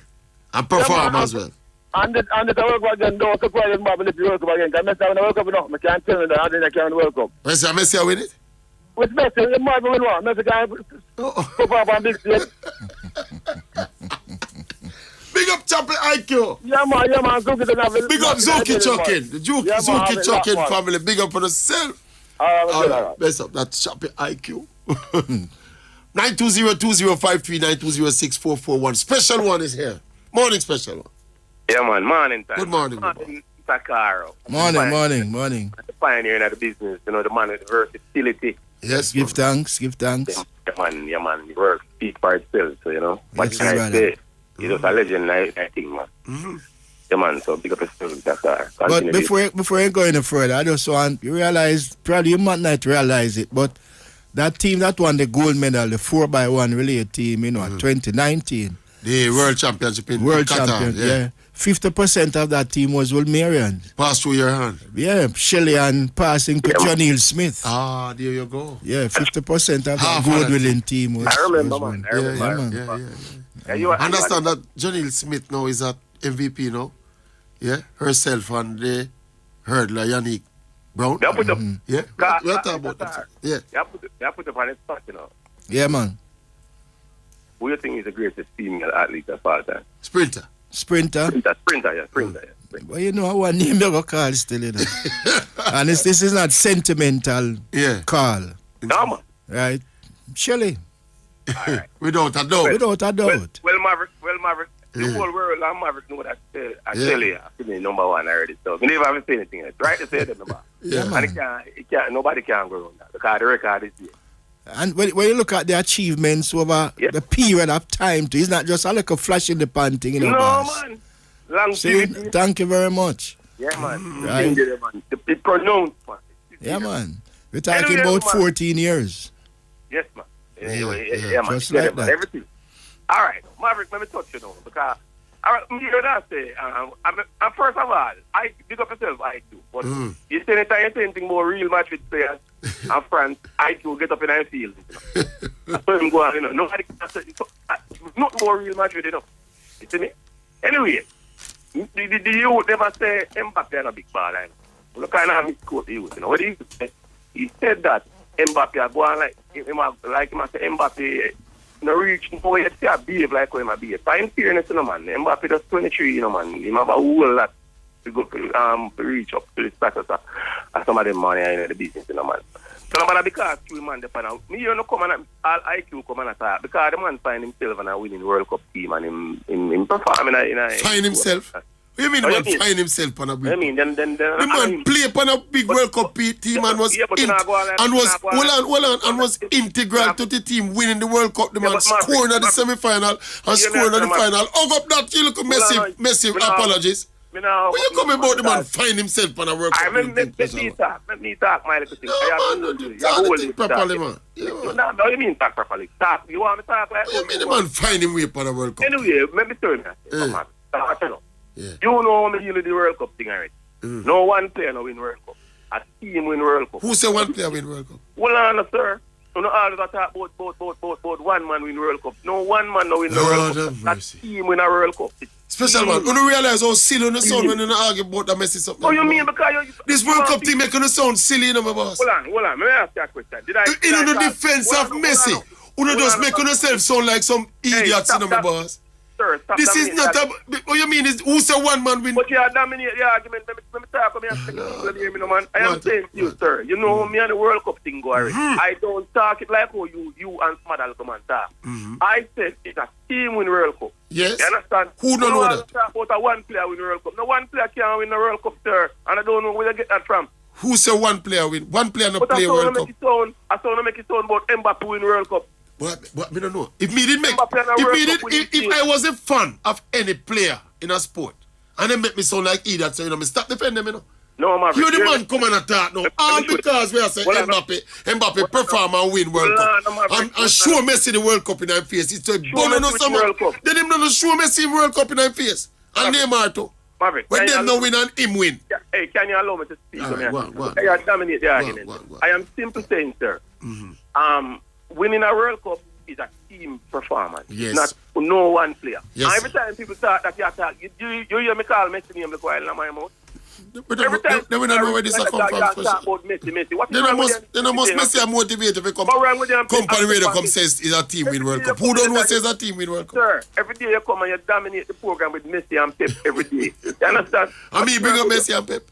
And perform as well. And the World Cup again, don't surprise him, Bob, if the World Cup again. Because Messi win the World Cup, no. I can't tell you that I didn't count the World Cup. Messi win it? With Messi, it might win one. Messi can't perform on big stage. Big up Shoppy IQ. Yeah, man, Zuki the Navel. Big up Zuki Chucking. The Zuki Chucking family. Big up on yourself. All right. Best up. That's Shoppy IQ. 920-2053, 920-6441. Special one is here. Morning special one. Yeah, man. Morning time. Good morning. Morning, Carr. Morning. The pioneer in the business, the man with versatility. Yes, give thanks. Yeah, man. The work speaks for itself, so, What can I say? He's just a legend, I think, man. Mm-hmm. Yeah, man, so big up yourself, Carr. But before you go any further, I just want you realize, probably you might not realize it, but that team that won the gold medal, the 4x1 relay team, 2019. The World Championship in Qatar. Yeah. 50% of that team was Wolmerians. Passed through your hand. Yeah, Shelly-Ann passing to John Hill Smith. Ah, there you go. Yeah, 50% of that gold-winning team was. I remember, man. Yeah. You understand that John Hill Smith now is at MVP now? Yeah, herself and the hurdler Yannick Brown. They put up. Yeah, we'll talk about that. Yeah. They put up on his spot, Yeah, man. Who do you think is the greatest female athlete of all time? Sprinter. Sprinter. Well, I want name you go call still, And this is not sentimental call. No, man. Right? Shelly. All right. Without a doubt. Well, Maverick. The whole world and Maverick know that Shelly, number one already. So we never haven't seen anything else. Right to say that number. Yeah, man. And nobody can go around that because the record is here. And when you look at the achievements over the period of time, it's not just like a flash in the pan thing, No, boss. man. Longevity. Thank you very much. Yeah, man. Right. The pronounced, man. Yeah, man. We're talking about 14 years. Yes, man. Yeah, man. Just like that. Everything. All right. Maverick, let me touch you now. Because, me hear that say, first of all, I big up yourself, IQ. But you say anything more Real Madrid players and France, IQ get up in the field. That's where I'm going, Nobody can say, not more Real Madrid, You see me? Anyway, the youth never say Mbappe is a big baller. Look kind of misquote the youth, What did he say? He said that Mbappe go on like him say Mbappe no reach no yet see a behave like how him behave. For him fairness, man. Mbappe just 23, man. He have a whole lot to go reach up to the status of some of them money in the business, man. So no matter because two man depend on me, come and all IQ come and attack because the man find himself and a winning World Cup team and him performing in a find himself. What do you mean the man find himself on a big? I mean then the man play upon a big World Cup team and was was integral to the team winning the World Cup. The man scoring at the semi-final and scoring at the final. Hug up that you look massive apologies. When you come about the man find himself on a World Cup? Let me talk, my little thing. Talk properly, man. No, you mean talk properly. Talk. You want me to talk like that? The man find him way on a World Cup. Anyway, let me tell you. You know how many the World Cup thing already. No one player no win World Cup. A team win World Cup. Who say one player win World Cup? Well, sir. So no all talk about one man win World Cup. No one man no win the World Cup. That team win a World Cup. Special man, you don't realize how silly you sound when you argue about that messy something. Oh, you mean because this World Cup team making you sound silly, you know, my boss. Hold on. Let me ask you a question. In the defense of Messi, you just making yourself sound like some idiots, you know, my boss. Sir, this is not a. What you mean is who say one man win? But you dominate the argument. Let me talk about me, man. I am saying to you, sir. You know me and the World Cup thing go already. I don't talk it like how you and Smadal come and talk. I said it's a team win World Cup. Yes. You understand? Who don't know that? Talk about a one player win World Cup. No one player can win the World Cup, sir. And I don't know where you get that from. Who say one player win? One player no play World Cup. I saw make it sound about Mbappe win World Cup. But we don't know. If I was a fan of any player in a sport, and they make me sound like idiot, so me stop defending them, you know. No, man. You're the man come and attack now. All because we are saying Mbappe perform and win World Cup. And show Messi the World Cup in our face. It's a bonus no summer. Then him not show Messi the World Cup in our face. And Neymar too. When them no win and him win. Hey, can you allow me to speak? I dominate the argument. I am simply saying, sir. Winning a World Cup is a team performance, not no one player. Yes. Every time people talk that you attack, you hear me call Messi name like while in my mouth. But they will not know where this come from. Messi. What they must Messi are motivated if come on the radio come says it's a team win World Cup. Who don't know says a team win World Cup? Sir, every day you come and you dominate the program with Messi and Pep every day. You understand? I mean, bring up Messi and Pep.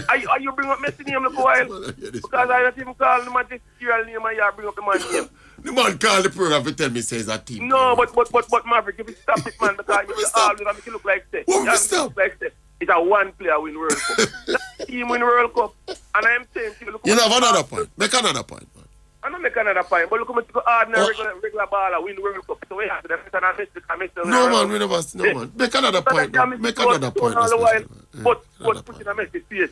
Are you bring up Messi name like while? Because I don't even call the magisterial name and you bring up the man name. The man call the program to tell me says a team. No, but Maverick, if you stop it, man, because you all make it look like that. What stop? It's a one player win World Cup. Team win World Cup. And I'm saying to you, look. You have another point. Make another point, man. I don't make another point, but look at the ordinary regular baller win World Cup. So we have to no, man, we never. No, man. Make another point. Make another point. But put in a Messi face.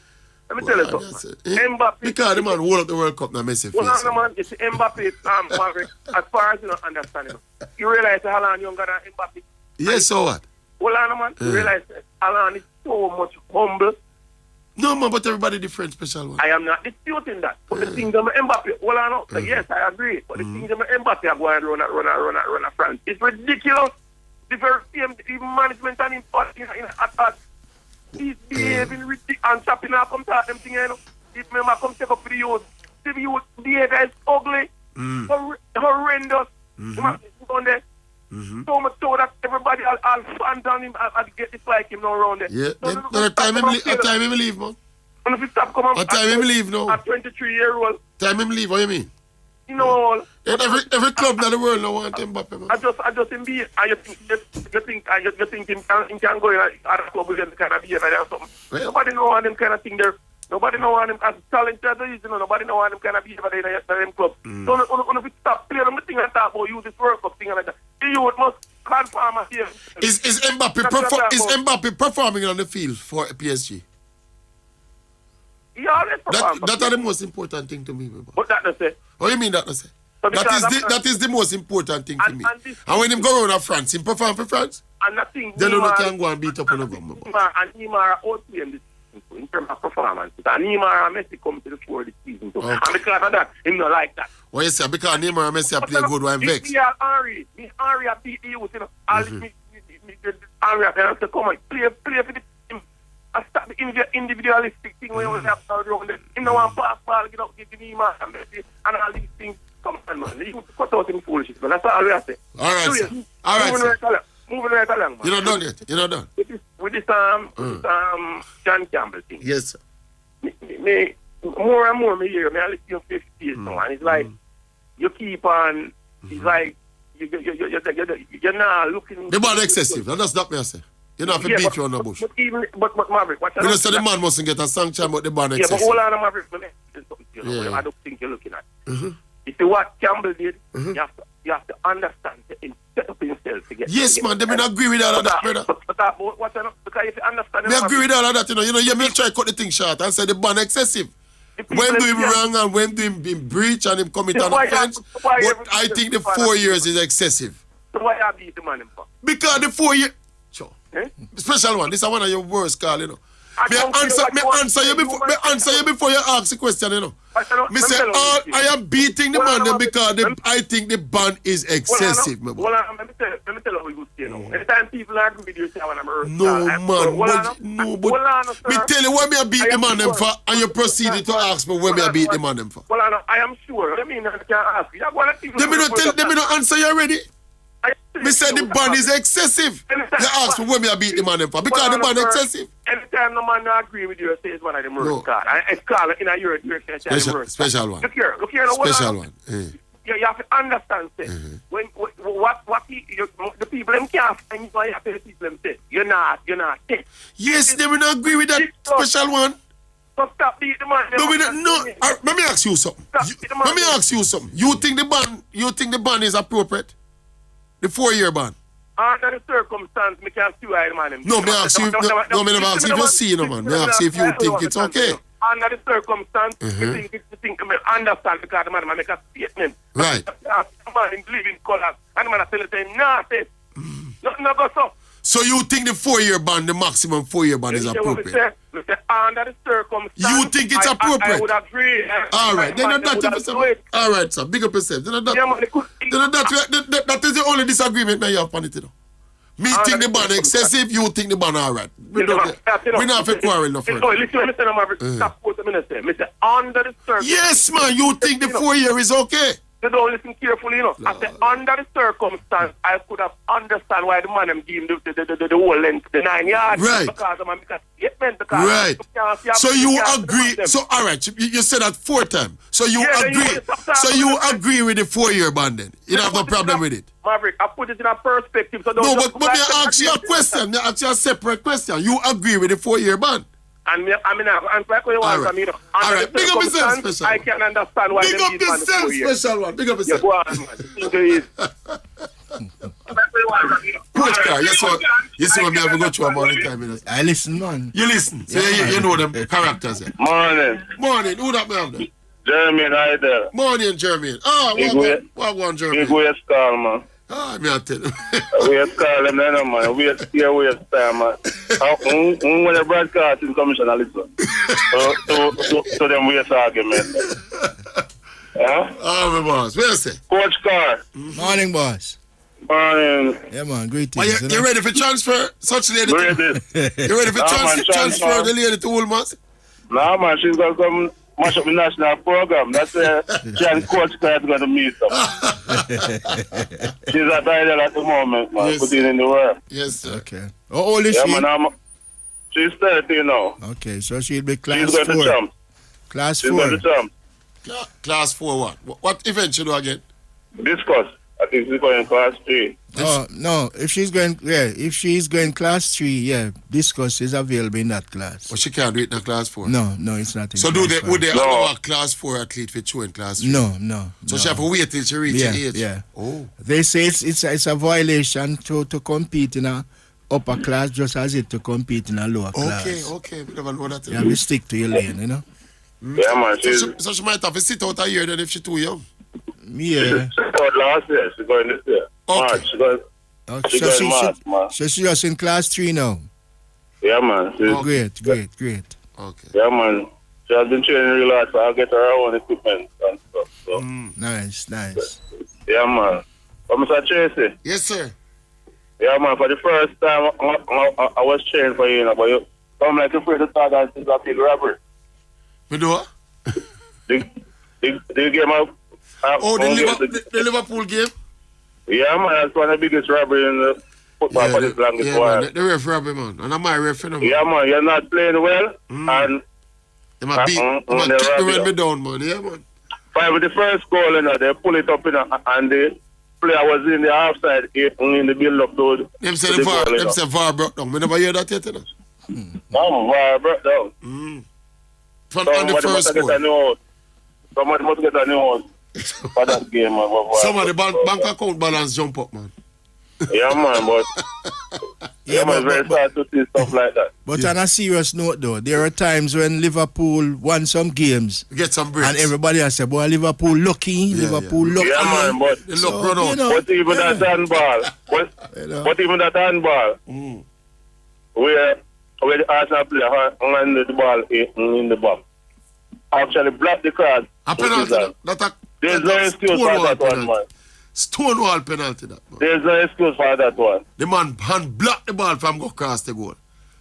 Let me tell you something. Mbappe. Because the man hold up the World Cup now, Messi face. Well, no, man, it's Mbappe, Maverick, as far as you don't understand it. You realize how long younger than Mbappe? Yes, so what? Well, no, man, you realize Alan is so much humble. No, man, but everybody different, special one. I am not disputing that. But the things that Mbappe, well, I know, yes, I agree. But the things that Mbappe are going to run a France, it's ridiculous. The very same, even management and in attack. He's behaving ridiculous and chopping up come talk them thing, you know. If member come take up for the youth, the youth behavior is ugly, horrendous. Down there. So much so that everybody all fans on him and get dislike him now around there. Yeah, no, time him leave, man. And if he stop coming time him leave now. At 23-year-old. Time him leave, what you mean? You know, every club in the world now want Mbappe, man. I just him be, and you think him can go in a club with them kind of behavior or something. Well, nobody know on them kind of thing there. Nobody know on them as talented as he is, you know. Nobody know on them kind of behavior in them club. So if we stop playing them, the thing and talk about use this World Cup thing and like that, the youth must confirm here. Is Mbappe performing on the field for PSG? Yeah, that's the most important thing to me. But that does say. What do you mean that does say? That is the most important thing to me. And when him go around France, him perform for France? And nothing. Then you can go and beat up on the government. And Neymar outplaying this in terms of performance. And Neymar and Messi come to the fore this season too. Okay. And because of that, him not like that. Well, you say because Neymar and Messi play good when vexed. Me Henry beat the youth, you know. Henry have to come and play for the team. I start the individualistic thing when you have to around them. Him no one pass ball, get Neymar and Messi and all these things. Come on, man. You cut out him foolishness, man. That's all we have to say. All right, sir. All right, sir. Moving right along, man. You're not done yet. You're not done. With this John Campbell thing. Yes, sir. Me more and more me hear me I listen to 50 years now, and it's like you keep on. It's like you're not looking. The man excessive. That's not me I say. You know, if you beat you on the bush. But Maverick, what you know, so the man mustn't get a sanction, but the man excessive. Yeah, but hold on, Maverick. I don't think you're looking at. You see what Campbell did? You have to understand and set up himself to get. Yes, man. They may not agree with all of that, brother. Because if you understand, me agree with all of that. You know, you may try to cut the thing short and say the ban excessive. When do him wrong and when do him breach and him commit an offense? But I think the 4 years is excessive. So why you beat the man? Because the 4 years. Sure. Special one. This is one of your worst call, you know. Me answer you before you ask the question, you know. I am beating the man because I think the ban is excessive. Let me tell you what you say now. Anytime people agree with you, say when I'm hurt. No, man. Me tell you where me I beat the man them for, and you proceeded to ask me where me I beat the man them for. I am sure. I mean, I can't ask you. Let me not answer you already. Me said the ban is excessive. You ask me where me I beat the man them for because the ban is excessive. Anytime no man agree with you, say it's one of the murder card. It's called in a year, special one. Look here. Special one. You have to understand, say, when what the people them can't find you, you have to the people them say, you're not. Yes, they will not agree with that special one. So stop beating the man. No. Let me ask you something. You think the ban is appropriate? The 4-year ban? Under the circumstance, me can't see why the man. No, me ask you. No, me never ask you if you see no man. Me ask you if you think it's okay. Under the circumstance, I think I understand because the man make a statement. Right. The man live in colors, and the man tell him, nah, say, nothing go so. So you think the 4-year ban, the maximum 4-year ban is appropriate? Under the circumstance, you think it's appropriate? I would agree. All right, then all right, sir. Big up yourself. That is the only disagreement that you have on it, you know. Me think the ban excessive, you think the ban all right. We not have a quarrel no further. Listen, stop quoting me. Mr. Under the circumstance. Yes, man, you think the 4-year is okay? You don't listen carefully, you know. I said, under the circumstance, I could have understand why the man them give him the whole length, the 9 yards. Right. Because the man make a statement. Right. So you agree. So, all right, you said that 4 times. So you agree. So you agree with the 4-year ban then? You don't have no problem with it? Maverick, I put it in a perspective. So no, but I ask you a question. I ask you a separate question. You agree with the 4-year ban? And I mean, I'm like what you want from me. All right, big up yourself, special. I can understand why. Big up yourself, special one. Big up yourself. Go on, man. Coach Carr, you see what me have to go through a morning time. I listen, man. You listen, so you know them characters. Morning. Who that me have there? Jermaine, hi there. Morning, Jermaine. What one, Jermaine? Big waste call, man. Me I tell you. Waste call them there, man. Waste time, man. When the broadcasting commission, I listen. So them waste argument. Yeah? Oh, my boss. Where is it? Coach Carr. Morning, boss. Morning. Yeah, man. Greetings. You ready for transfer such lady? Ready. You ready for transfer the lady to Ulmas? No, man. She's going to come mash up the national program. That's where she and Coach Carr is going to meet them. She's at idle at the moment, man. Yes. Putting in the work. Yes, sir. Okay. How old is she? Man, she's 30 now. Okay, so she'll be class 4. She's going to jump. Class 4. She's going to jump. Class 4 what? What event should do again? Discuss. I think she's going class 3. Oh, no. If she's going class 3, discuss is available in that class. But she can't do it in class 4? No, it's not in so class 4. Would they allow a class 4 athlete for you in class 3? No. So she have to wait till she reaches age? Yeah. Oh. They say it's a violation to compete in a upper class just as it to compete in a lower class. Okay. We never know that. Yeah, we stick to your lane, you know? Yeah, man. So she might have to sit out a year then if she's too young. Yeah. She got last year. She's going this year. Okay. March. She going March, man. So she's just in class 3 now? Yeah, man. Great. Okay. Yeah, man. She has been training real hard, so I'll get her own equipment and stuff. So. Nice. Yeah, man. But Mr. Tracey? Yes, sir. Yeah, man. For the first time, I was cheering for you, but you come like you're afraid to talk and it's a big robbery. You do what? The game of... the Liverpool game? Yeah, man, that's one of the biggest robbery in the football for this longest while. Man, the ref robbery, man. And I'm my ref, you know, man. Yeah, man, you're not playing well, and... They might kick me down, man. Yeah, man. With the first goal, you know, they pull it up, and the player was in the offside in the build-up to Them say VAR broke down. We never hear that yet, you know? No, VAR broke down. On the first goal. Somebody must get a new house for that game, man. Somebody bank account balance jump up, man. Yeah, man, but... man, very sad to see stuff like that. But on a serious note, though, there are times when Liverpool won some games. Get some breaks. And everybody has said, boy, Liverpool lucky. Liverpool lucky. Yeah, man, but... But even that handball... But even that handball... Where the Arsenal player handed the ball in the box. actually blocked the cross. A penalty. There's no excuse for that one, man. Stonewall penalty, that man. There's no excuse for that one. The man hand blocked the ball from go across the goal.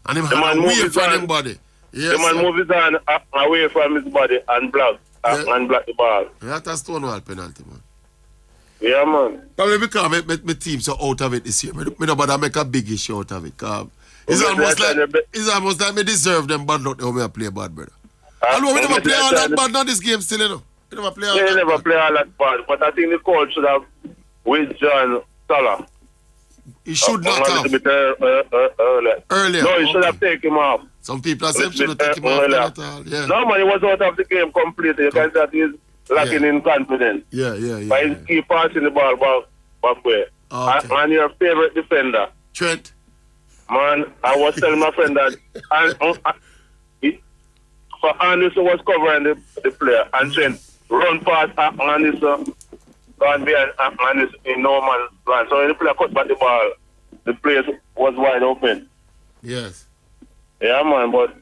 And him hand away from him body. Yes, the man move his hand away from his body and block the ball. That's a Stonewall penalty, man. Yeah, man. Probably because my team so out of it this year. Me no bother make a big issue out of it. It's almost like me deserve them bad luck how me play bad, brother. Although we never play all that bad now this game still, you know. We never play all that bad. never play all that bad, but I think the coach should have withdrawn Salah. He should not have. A bit earlier. No, he should have taken him off. Some people are saying he should have taken him off at all. Yeah. No, man, he was out of the game completely. You can see that he's lacking in confidence. Yeah. But he keep passing the ball back way. Okay. And your favorite defender. Trent. Man, I was telling my friend that Anderson was covering the player and Trent run past Anderson, gone behind Anderson in no man's land. So when the player cut back the ball, the place was wide open. Yes. Yeah, man, but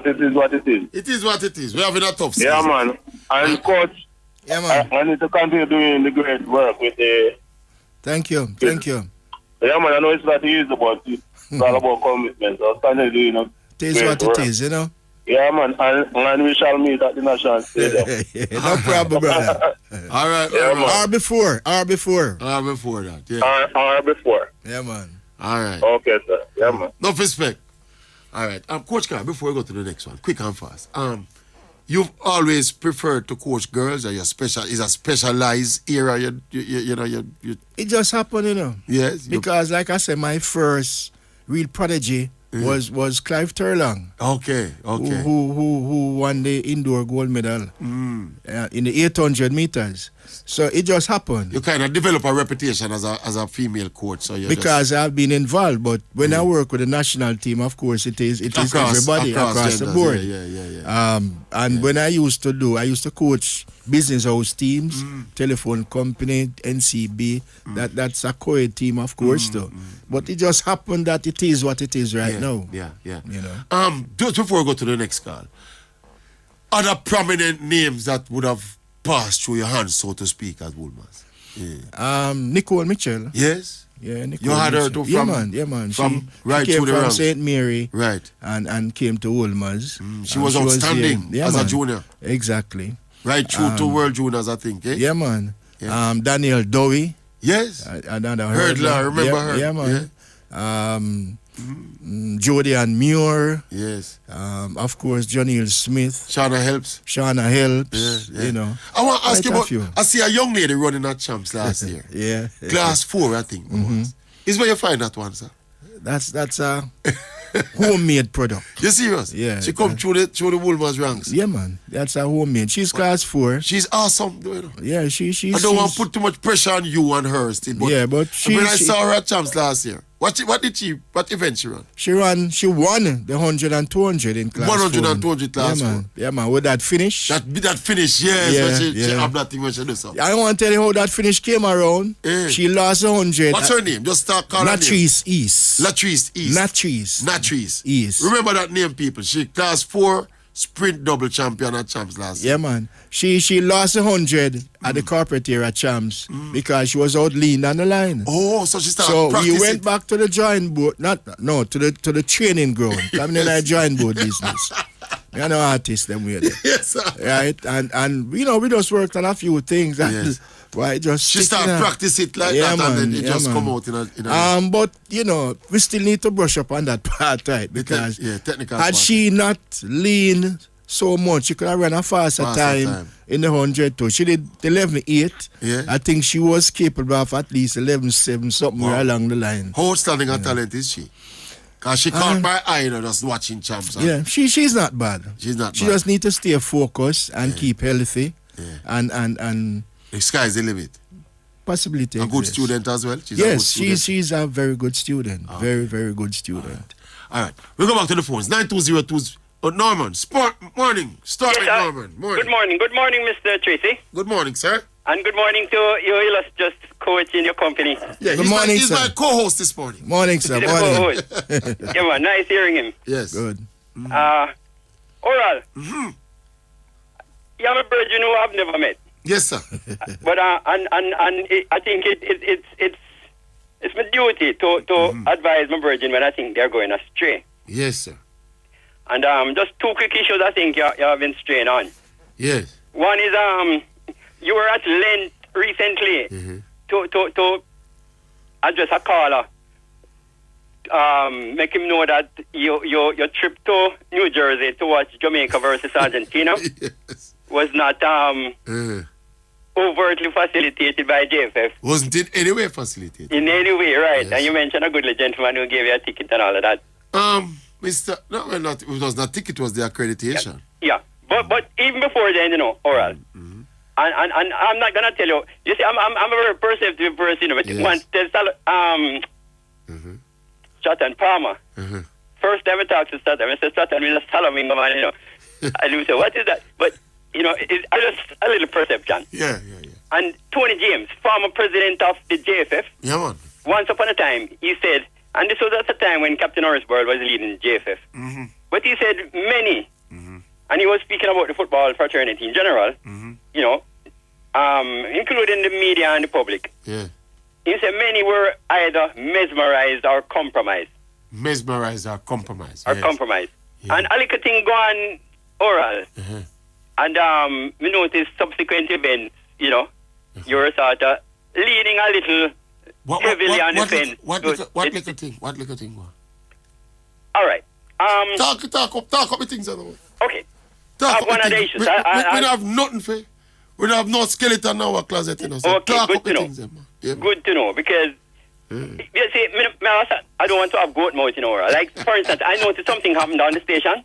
it is what it is. It is what it is. We're having a tough season. Yeah, man. And coach, I need to continue doing the great work with the... Thank you. Yeah, man, I know it's not easy, but it's all about commitment. So continue doing it is what it is, you know? Yeah, man, and we shall meet at the National Stadium. No problem, brother. All right. Yeah, man. Or before that, yeah. Or before. Yeah, man. All right. Okay, sir. Yeah, man. No respect. All right. Coach Carr, before we go to the next one, quick and fast. You've always preferred to coach girls, or is a specialized area, you know. It just happened, you know. Yes. Because, like I said, my first real prodigy was Clive Turlong. Okay. Who won the indoor gold medal in the 800 meters. So it just happened. You kind of develop a reputation as a female coach. So because I've been involved, but when I work with the national team, of course, it is everybody across the board. Yeah. And when I used to coach business house teams, telephone company, NCB. That's a co-ed team, of course, though. But it just happened that it is what it is right now. Yeah. You know. Just before we go to the next call, other prominent names that would have passed through your hands, so to speak, as Woolmans. Yeah. Nicole Mitchell. Yes. Yeah, Nicole. You had her too from yeah, man. From she right came through the from ranks. St. Mary. Right. And came to Woolmans. She was outstanding as a junior. Exactly. Right through to World Juniors, I think. Eh? Yeah, man. Yeah. Daniel Dowie. Yes. Another Hurdler, remember her? Yeah, man. Jody and Muir. Yes. Of course, Johnny Smith. Shauna Helps. Yeah. You know. I want to ask you about, I see a young lady running at Champs last year. Yeah. Class 4, I think. Is where you find that one, sir? That's a homemade product. You serious? Yeah. She come through the Woolmans ranks. Yeah, man. That's a homemade. She's class 4. She's awesome, you know. Yeah, she's. I don't want to put too much pressure on you and her still. But but when I saw her at Champs last year, what event she run? She won the 100 and 200 in class 100 4. and 200 class 4. Yeah, man. With that finish. That finish, yes. She have that thing when she do something. I want to tell you how that finish came around. She lost 100. What's her name? Just start calling her name. Latrice East. Latrice East. Remember that name, people. She class 4 sprint double champion at Champs last year. Yeah, man. She lost 100 at the corporate era Champs because she was out lean on the line. Oh, so she started practicing. So we went back to the drawing board, to the training ground. Coming in our drawing board business. We are no artists, them we there. Yes, sir. Right? And we just worked on a few things. Yes. Why just she started practice it like that, man, and then it just come out in a but we still need to brush up on that part, right? Because technical had part. she not leaned so much, she could have run a faster time in the 100 too. She did 11.8. Yeah. I think she was capable of at least 11.7 something along the line. How outstanding a talent is she? Because she caught my eye, just watching Champs. Yeah, she's not bad. She just need to stay focused and keep healthy. Yeah. And the sky's the limit. Possibility. A good student as well. She's a very good student. Okay. Very, very good student. All right. We'll go back to the phones. 9202. Norman, morning. Start with Norman. Morning. Good morning, Mr. Tracey. Good morning, sir. And good morning to your illustrious coach in your company. Yeah, good morning, he's my co-host this morning. Morning, sir. Morning. Yeah, man, nice hearing him. Yes. Good. Oral. I'm a virgin who I've never met. Yes, sir. But I think it's my duty to advise my virgin when I think they're going astray. Yes, sir. And just two quick issues I think you have been straying on. Yes. One is you were at length recently to address a caller. Make him know that your trip to New Jersey to watch Jamaica versus Argentina was not overtly facilitated by JFF. Wasn't in any way facilitated. In any way, right. Yes. And you mentioned a good gentleman who gave you a ticket and all of that. It was not ticket, it was the accreditation. Yeah. But even before then, oral. And I'm not gonna tell you. You see, I'm a very perceptive person, but once there's Stratton Palmer. First time I talked to Stratton, I said, Stratton, we're just following him, and he said, what is that? But, it's just a little perception. Yeah. And Tony James, former president of the JFF, once upon a time, he said, and this was at the time when Captain Horaceburg was leading the JFF, but he said many, and he was speaking about the football fraternity in general, including the media and the public. Yeah. He said many were either mesmerized or compromised. Mesmerized or compromised. Or compromised. Yeah. And a little thing go on oral. And we noticed subsequent events, you were sort of leaning a little heavily on the fence. What little thing? What little thing? All right. Talk up the things. Okay. Talk up one of the issues. We don't have nothing for. We don't have no skeleton in our closet. So okay, talk good up to know. Things, yeah, good to know, because you see, I don't want to have goat mouth, Like, for instance, I noticed something happened on the station,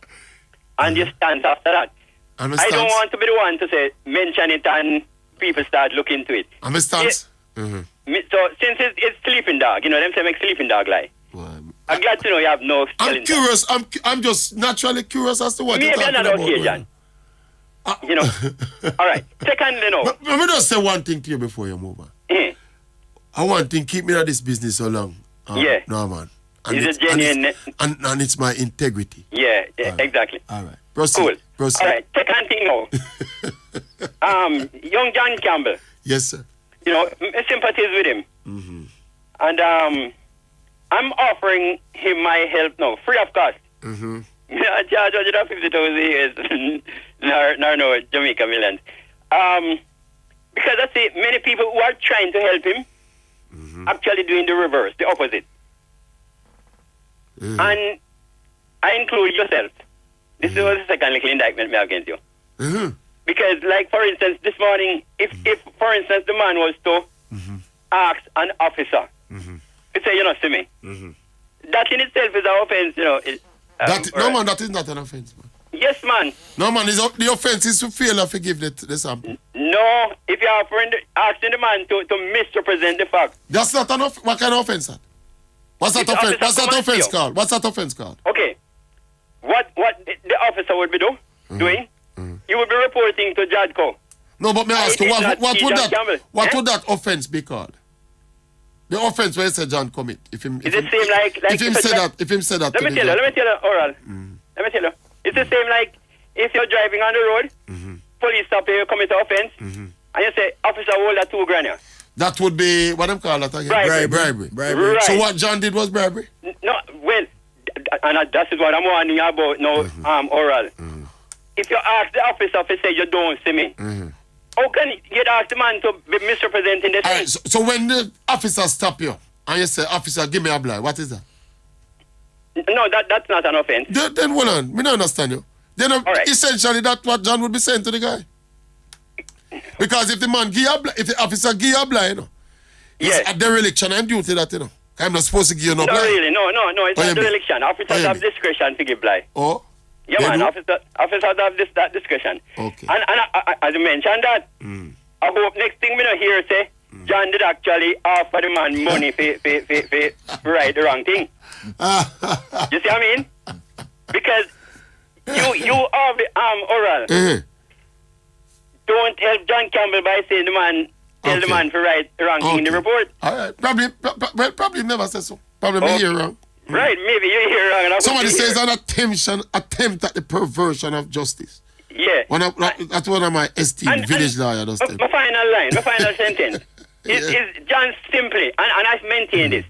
and you stand after that. I don't want to be the one to say, mention it, and people start looking into it. I'm a stance. So, since it's sleeping dog, them say make sleeping dog lie. I'm glad to know you have no I'm curious. I'm just naturally curious as to what you're talking about. Maybe I'm not okay, All right. Secondly, Let me just say one thing to you before you move on. I want to keep me in this business so long. No, man. And it's genuine. And it's my integrity. Yeah, exactly. All right. Proceed. Cool. Proceed. All right. Second thing now. Young John Campbell. Yes, sir. I sympathize with him. And I'm offering him my help now, free of cost. I charge 150,000 years. No, Jamaica millions. Because I see many people who are trying to help him actually doing the reverse, the opposite. And I include yourself. This was the second little indictment me against you. Because, like, for instance, this morning, if for instance, the man was to ask an officer to say, see me, that in itself is an offense, no, man, that is not an offense, man. Yes, man. No, man, the offense is to fail or forgive the sample. No, if you're asking the man to misrepresent the fact. That's not an offense. What kind of offense that? What's that offense? What's that offense called? What's that offense called? Okay. What the officer would be doing? He would be reporting to Jadco. No, but may I ask you, what would that offense be called? The offense where said John commit. If him said that. Let me tell you, oral. Let me tell you. It's the same like if you're driving on the road, police stop you, commit an offense, and you say, officer, hold that $2,000 here. That would be, what them call that again? Bribery. Right. So what John did was bribery? No, well, and that's what I'm warning you about now, oral. If you ask the officer to say you don't see me, how can you ask the man to be misrepresenting the thing? Right, so when the officer stop you, and you say, officer, give me a blind, what is that? No, that's not an offense. Then hold on, me don't understand you. Then essentially that's what John would be saying to the guy. Because if the officer give you a blind, it's a dereliction and duty that, I'm not supposed to give you no blind. Really, no, it's not dereliction. Officers have discretion to give blind. Oh? Yeah, man, officers have that discretion. Okay. And as you mentioned that, I hope next thing we don't hear say, John did actually offer the man money for right the wrong thing. You see what I mean? Because you are the oral. Don't help John Campbell by saying tell the man for right the wrong thing in the report. All right. Probably never said so. Probably me hear wrong. Right, maybe you hear wrong. Somebody says an attempt at the perversion of justice. Yeah. That's one of my esteemed village lawyers. My final line, my final sentence is John simply, and I maintain this.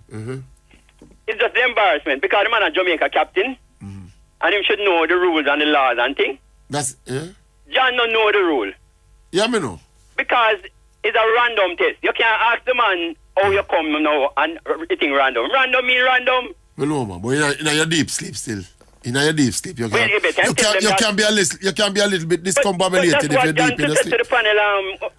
It's just the embarrassment because the man a Jamaica captain, and him should know the rules and the laws and things. John don't know the rule. Yeah, me know. Because it's a random test. You can't ask the man how you come now and eating random. Random mean random. Me know, man, but in your deep sleep still. In your deep sleep, you can be a little bit discombobulated if you're deep in the sleep. To the panel,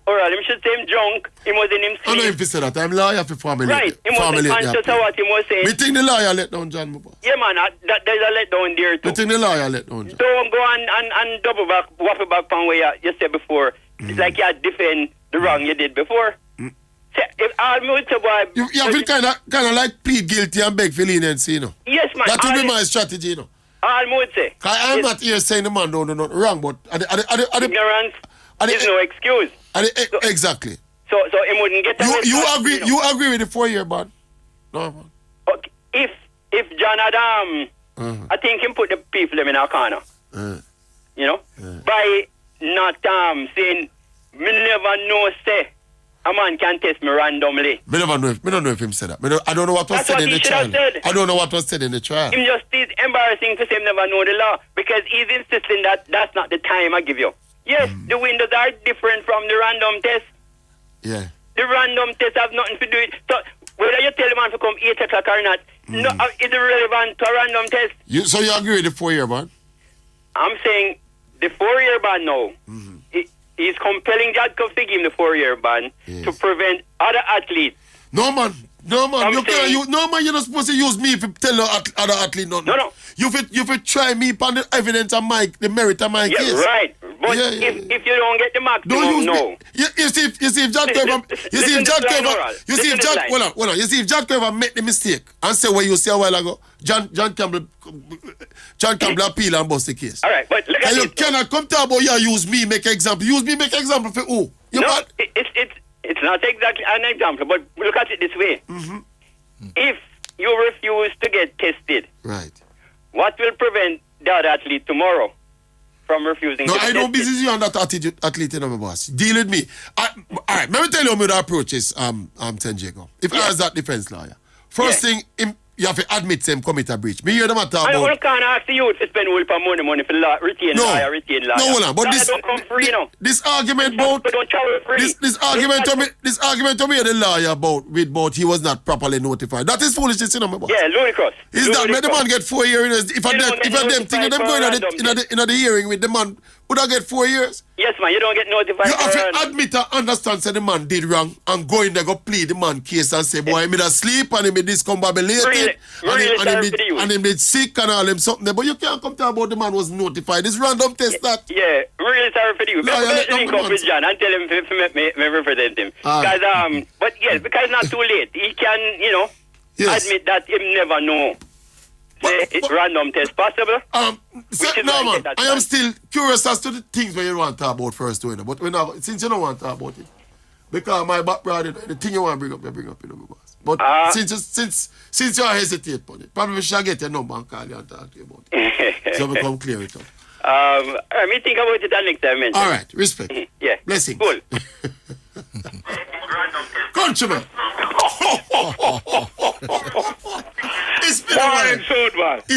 oral, him should say him drunk, he was in him sleep. I know if he said that, I'm lawyer for formulate. Right, he was conscious of what he was saying. Me think the lawyer let down, John, my boss. Yeah, man, there's a let down there too. Me think the lawyer let down, John. Don't go and double back, waffle back from where you said before. It's like you defend the wrong you did before. If you have to kind of like plead guilty and beg for leniency, you know. Yes, man. That will be my strategy, you know. I'm not here saying the man don't do nothing wrong, but ignorance is no excuse. Exactly. So he wouldn't get that. You agree with the 4-year ban? No, man. Okay. If John Adam, I think him put the people in a corner. You know, by not saying me never know say a man can test me randomly. Me don't know if him said that. I don't know what was said in the trial. I don't know what was said in the trial. Him just is embarrassing to say him never know the law because he's insisting that that's not the time I give you. Yes, the windows are different from the random test. Yeah. The random test have nothing to do with it. So whether you tell the man to come 8 o'clock or not, no, it's irrelevant to a random test. So you agree with the 4-year ban? I'm saying the 4-year ban now. He's compelling Jadko to give him the 4-year ban to prevent other athletes. No, man. You're not supposed to use me to tell other athlete nothing. No. You fit try me upon the evidence of the merit of my case. Right. But if you don't get the maximum, no. You see if Jack Trevor made the mistake and say what you say a while ago, John Campbell appeal and bust the case. All right, but look at it. You cannot come talk about use me make example. Use me make example for who? It's not exactly an example, but look at it this way. If you refuse to get tested, right, what will prevent the other athlete tomorrow from refusing to get tested? No, I don't business you on that athlete, you know, my boss. Deal with me. All right, let me tell you how the approach is, Jacob. If I was that defense lawyer, first thing, you have to admit them commit a breach. Me hear them talk about... I can't ask the youth to spend money for retain lawyer. No, but this don't come free, this argument about... Don't travel free. This argument to me the lawyer about he was not properly notified. That is foolishness, you know, my boss. Yeah, ludicrous. Is that made the man get 4 years? If I them think them going in the hearing with the man, would I get 4 years? Yes, man, you don't get notified. You have to admit and understand say the man did wrong and go in there go plead the man case and say, boy, he made a sleep and he made discombobulated and he made sick and all them something there. But you can't come talk about the man was notified. This random test that. Yeah, really sorry for you. Link up with John and tell him to represent him. But yes, because it's not too late. He can, admit that he never know. It's random test possible. No, man. I am still curious as to the things where you want to talk about first, doing it. But since you don't want to talk about it, because my background, the thing you want to bring up, you know, boss. But since you hesitate on it, probably we should get your number and call you and talk to you about it. So we come clear it up. Let me think about it next time. All right, respect. Yeah. Blessings. Cool. Countryman. It's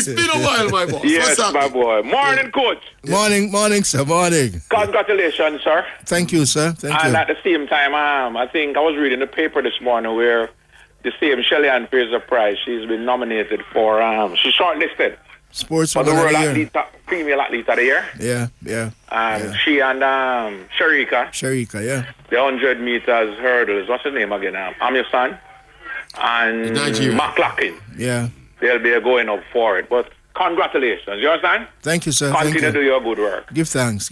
been a while, my boss. Yes, my boy. Morning, coach. Morning, sir. Morning. Congratulations, sir. Thank you, sir. Thank you. And at the same time, I think I was reading the paper this morning where the same Shelly-Ann Fraser-Pryce, she's been nominated for, she's shortlisted. Sports for the World Female Athlete of the Year. Yeah. She and Sharika, yeah. The 100 meters hurdles. What's her name again? Amir San and McLaughlin. Yeah. They'll be going up for it. But congratulations. You understand? Thank you, sir. Continue to do your good work. Give thanks.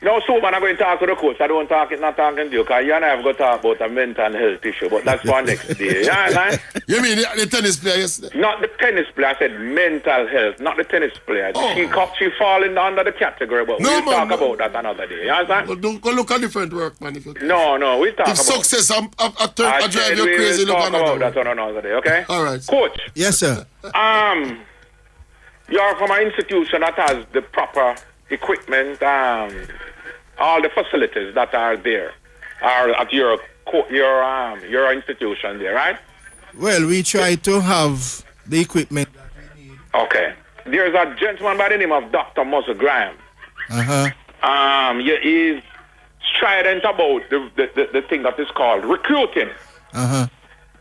No, so man, I'm going to talk to the coach. I don't talk, not talking to you, because you and I have got to talk about a mental health issue, but that's for next day. You understand? You mean the tennis player yesterday? Not the tennis player. I said mental health, not the tennis player. She falling under the category, but we'll talk about that another day. You understand? Well, don't go look at different work, man. If you no, we talk if about success, I drive you crazy. We'll talk about that on another day, okay? All right. Coach. Yes, sir. You're from an institution that has the proper equipment, all the facilities that are there are at your institution there, right? Well, we try to have the equipment. Okay. There's a gentleman by the name of Dr. Muzzle Graham. He's strident about the thing that is called recruiting.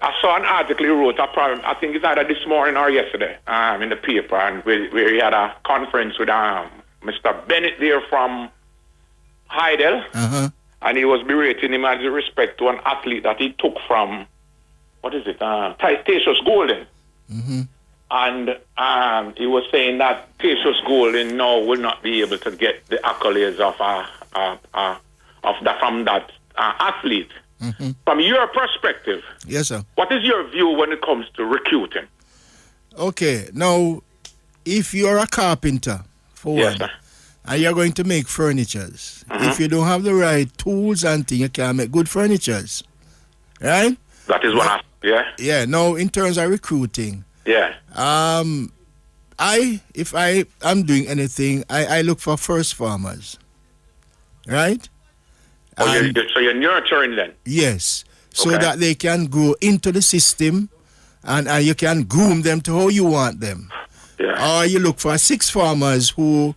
I saw an article he wrote, I think it's either this morning or yesterday, in the paper, and where he had a conference with Mr. Bennett there from Heidel, and he was berating him as respect to an athlete that he took from, Tatius Golden. And he was saying that Tatius Golden now will not be able to get the accolades from that athlete. From your perspective, yes, sir. What is your view when it comes to recruiting? Okay, now, if you're a carpenter, for one, sir. And you're going to make furnitures, if you don't have the right tools and things, you can't make good furnitures, right? That is what Yeah, now, in terms of recruiting, if I am doing anything, I look for first farmers, right? So you're nurturing them? Yes, so that they can go into the system and you can groom them to how you want them. Or you look for 6 farmers who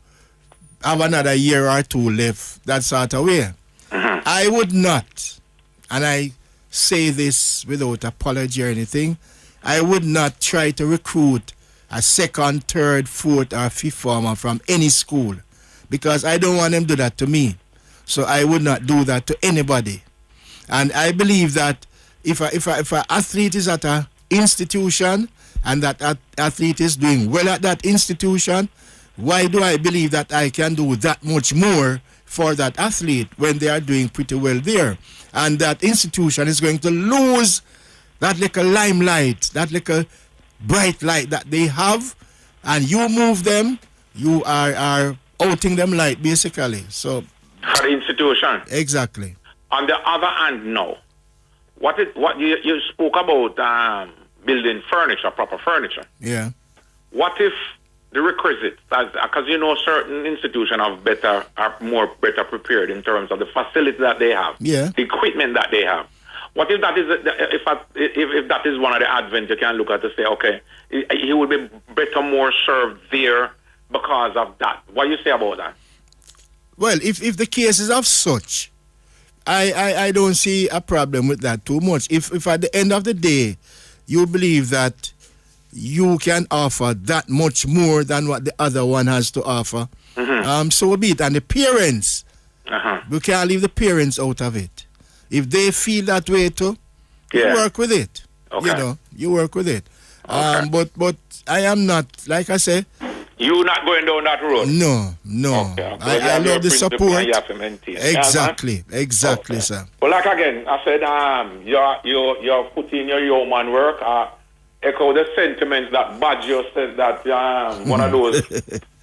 have another year or 2 left, that sort of way. I would not, and I say this without apology or anything, I would not try to recruit a 2nd, 3rd, 4th, or 5th farmer from any school, because I don't want them to do that to me. So I would not do that to anybody. And I believe that if an athlete is at an institution and that athlete is doing well at that institution, why do I believe that I can do that much more for that athlete when they are doing pretty well there? And that institution is going to lose that little limelight, that little bright light that they have, and you move them, you are outing them light, basically. So for the institution. Exactly. On the other hand, no. What you spoke about building furniture, proper furniture. Yeah. What if the requisites, because certain institutions are better prepared in terms of the facility that they have, the equipment that they have. What if that is if that is one of the advents you can look at to say, okay, he would be better, more served there because of that. What do you say about that? Well, if the case is of such, I don't see a problem with that too much. If at the end of the day, you believe that you can offer that much more than what the other one has to offer, so be it. And the parents, we can't leave the parents out of it. If they feel that way too, you work with it. Okay. You work with it. Okay. But I am not, like I say, you're not going down that road? No. Okay. I love the support. You have to maintain. Exactly, sir. Well, like again, I said, you're putting your yeoman work. Echo the sentiments that Baggio said that one of those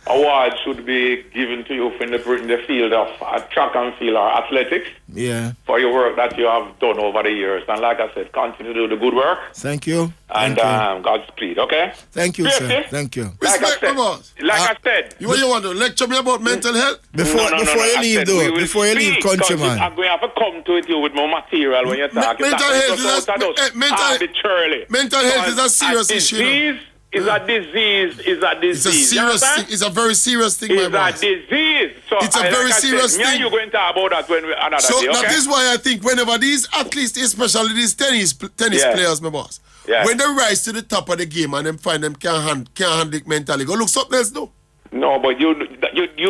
awards should be given to you in the field of track and field or athletics. Yeah. For your work that you have done over the years. And like I said, continue to do the good work. Thank you. And Godspeed, okay? Thank you, sir. Thank you. Like I said. You want to lecture me about mental health? Before you leave, countryman. I'm going to have to come to you with more material when you talk. Mental health is a serious issue. It's a disease. It's a serious thing. It's a very serious thing, my boss. It's a disease. So it's a very serious thing. You're going to talk about that when another day, okay? That is why I think whenever these athletes, especially these tennis players, my boss, when they rise to the top of the game and them find them can't handle it mentally, go look something else, no? No, but you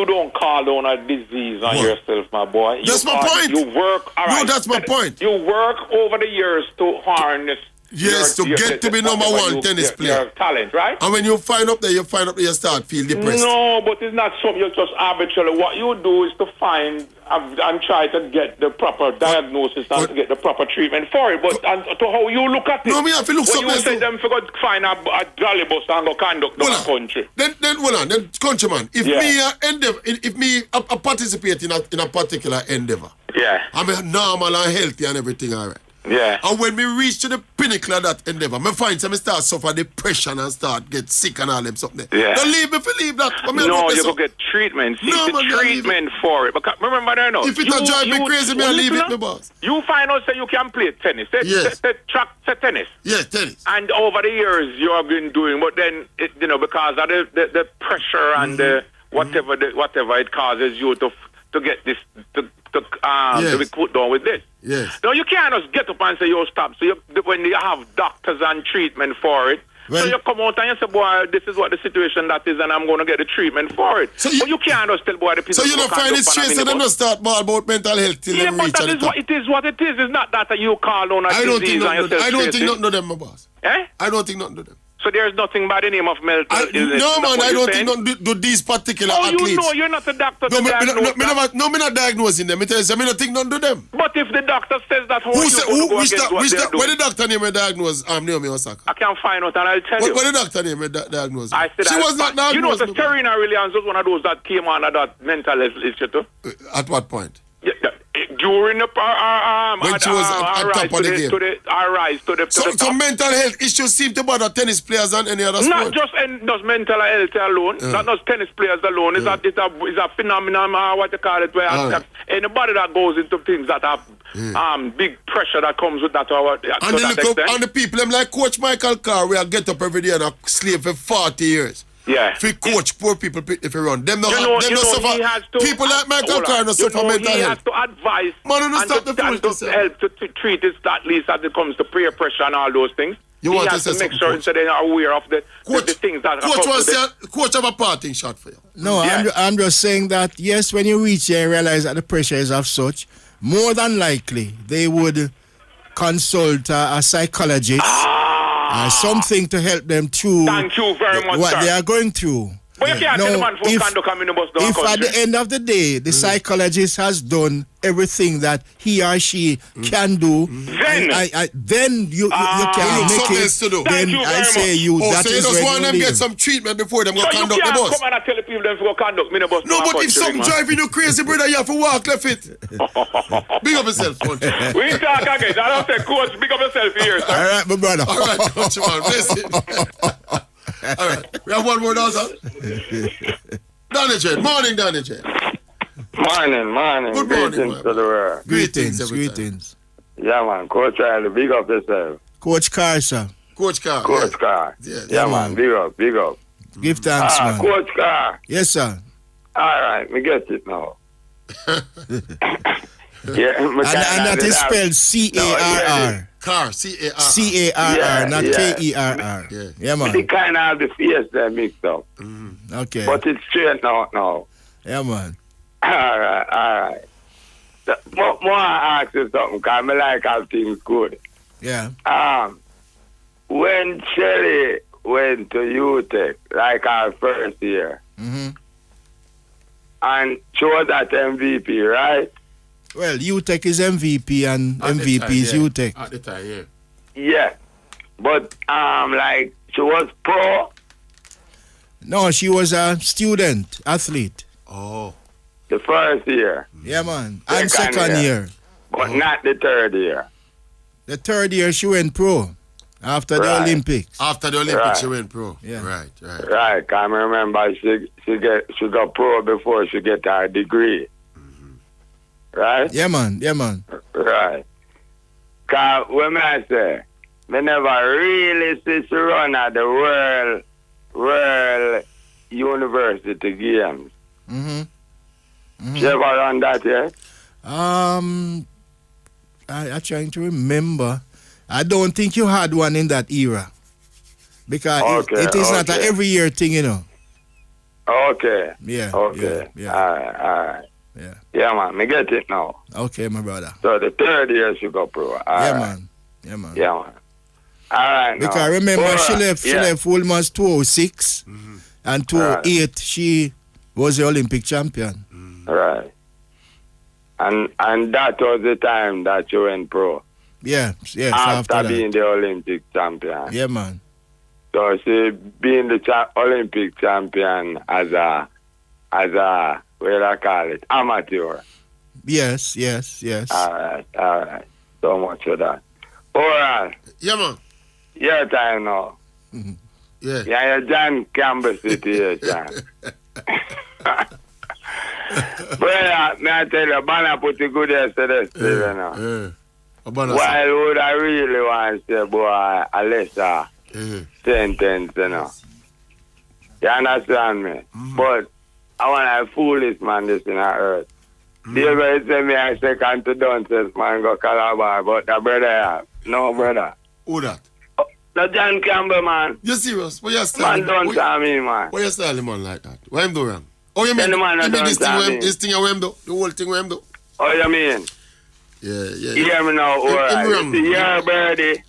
don't call down a disease on yourself, my boy. That's my point. You work. No, that's my point. You work over the years to harness. Yes, to get to be number one tennis player. Your talent, right? And when you find up there, you start feel depressed. No, but it's not something you just arbitrarily. What you do is to find and try to get the proper diagnosis and to get the proper treatment for it. But to how you look at it. No, me have to look something else. When you say them to find a jolly bus and go conduct the country. Then countryman, if me participate in a particular endeavor, I'm normal and healthy and everything, all right. Yeah. And when we reach to the pinnacle of that endeavor, I find some start suffer depression and start get sick and all them something. Yeah. Don't leave me for leave that. No, you go get treatment. See, no, the treatment for it. Because remember there now. If it don't drive me crazy, me leave it, my boss. You find out that you can play tennis. Yes. Say tennis. Yes, tennis. And over the years you have been doing, but then it, because of the pressure and the whatever it causes you to get this to be put down with this. Yes. No, you can't just get up and say, yo, stop. So when you have doctors and treatment for it, so you come out and you say, boy, this is what the situation that is, and I'm going to get the treatment for it. But you can't just tell boy the people. So you don't find it straight and not start ball about mental health till them reach but that is what it is. What it is. It's not that you call on a disease and yourself. I don't think nothing of them, my boss. Eh? I don't think nothing of them. So there's nothing by the name of mental illness. No, man, I don't think nothing do these particular athletes. You know, you're not a doctor. No, me not diagnosing them. I tell you, me not think nothing do them. But if the doctor says that, which the doctor name diagnose Naomi Osaka? I can find out and I'll tell you. What the doctor name diagnose? I said she was not diagnosed. You know, the Serena Williams was one of those that came on that mental health issue too. At what point? During the when she was at top of the game. So mental health issues seem to bother tennis players and any other sport. Not just mental health alone. Not just tennis players alone. It's a phenomenon. What you call it? Where anybody that goes into things that have big pressure that comes with that. And the people them like Coach Michael Carr, we get up every day and slave for 40 years. Yeah. If coach poor people if you run. Them not suffer. People like Michael Carr not suffer mental health. He has to advise and help to treat it at least as it comes to peer pressure and all those things. You want to say make sure so they are aware of the things that Coach have a parting shot for you. No, yeah. I'm just saying that yes, when you reach here and realize that the pressure is of such, more than likely they would consult a psychologist. Something to help them through. Thank you very much, what sir. they are going through. But you can't tell the man from Kando come in the bus down if at the end of the day the psychologist has done everything that he or she can do, then you can make it. Then I say that so you just want them get some treatment before them go conduct the bus. You can't come and tell the people them to go conduct me the bus. No, but if something driving you crazy, brother, you have to walk left it. Big up yourself, coach. We talk again. I don't say, coach, big up yourself here, sir. All right, my brother. All right, coach, man. Bless it. All right, we have one more also. Danny J. Morning, Danny J. Morning. Good morning, greetings to the world. Greetings. Yeah, man. Coach Riley, big up yourself. Coach Carr, sir. Coach Carr. Carr. Yes. Yeah, man. Big up. Give thanks, man. Coach Carr. Yes, sir. All right, me get it now. Yeah, and that is spelled C-A-R-R. Carr, C-A-R-R. C-A-R-R, not K-E-R-R. Yeah, man. It kind of have the face there mixed up. Okay. But it's straight out now. Yeah, man. All right. More I ask you something, because I like how things good. Yeah. When Shelly went to UTech, like our first year, and she was at MVP, right? Well, UTech is MVP and at MVP time, is UTech. At the time, yeah. Yeah. But, like, she was pro? No, she was a student, athlete. Oh. The first year? Yeah, man. And second year. But not the third year? The third year, she went pro. After the Olympics. After the Olympics, she went pro. Yeah. Right. Right. I remember she got pro before she get her degree. Right? Yeah, man. Right. Because when I say, we never really see she run at the World University Games. She ever run that yet? I'm trying to remember. I don't think you had one in that era. Because it is not an every year thing, you know. Okay. Yeah. Okay. Yeah. All right. Yeah, man. Me get it now. Okay, my brother. So the third year she got pro. Man. All right. Because I remember she left Woolman's 2006 and 2008 she was the Olympic champion. Right. And that was the time that she went pro. Yes. After being the Olympic champion. Yeah, man. So she being the Olympic champion as a what do I call it? Amateur. Yes. All right. So much for that. Alright. Yeah, man. Your time now. Yeah. Yeah, John Campbell situation. Brother, may I tell you, Banner put the good yesterday, you know. While would I really want to say, boy, a lesser sentence, you know. You understand me? But I want a foolish man this in the earth. They going to say me a second to Dunces, man, go Calabar, but the brother, no brother. Who that? The John Campbell, man. You serious? What you styling? Man, don't tell me, man. Why you styling man like that? What him do wrong? Oh, you mean, this thing you him do? The whole thing you him do? Oh, you mean? Yeah. You hear me now, alright. You see, you're a birdie.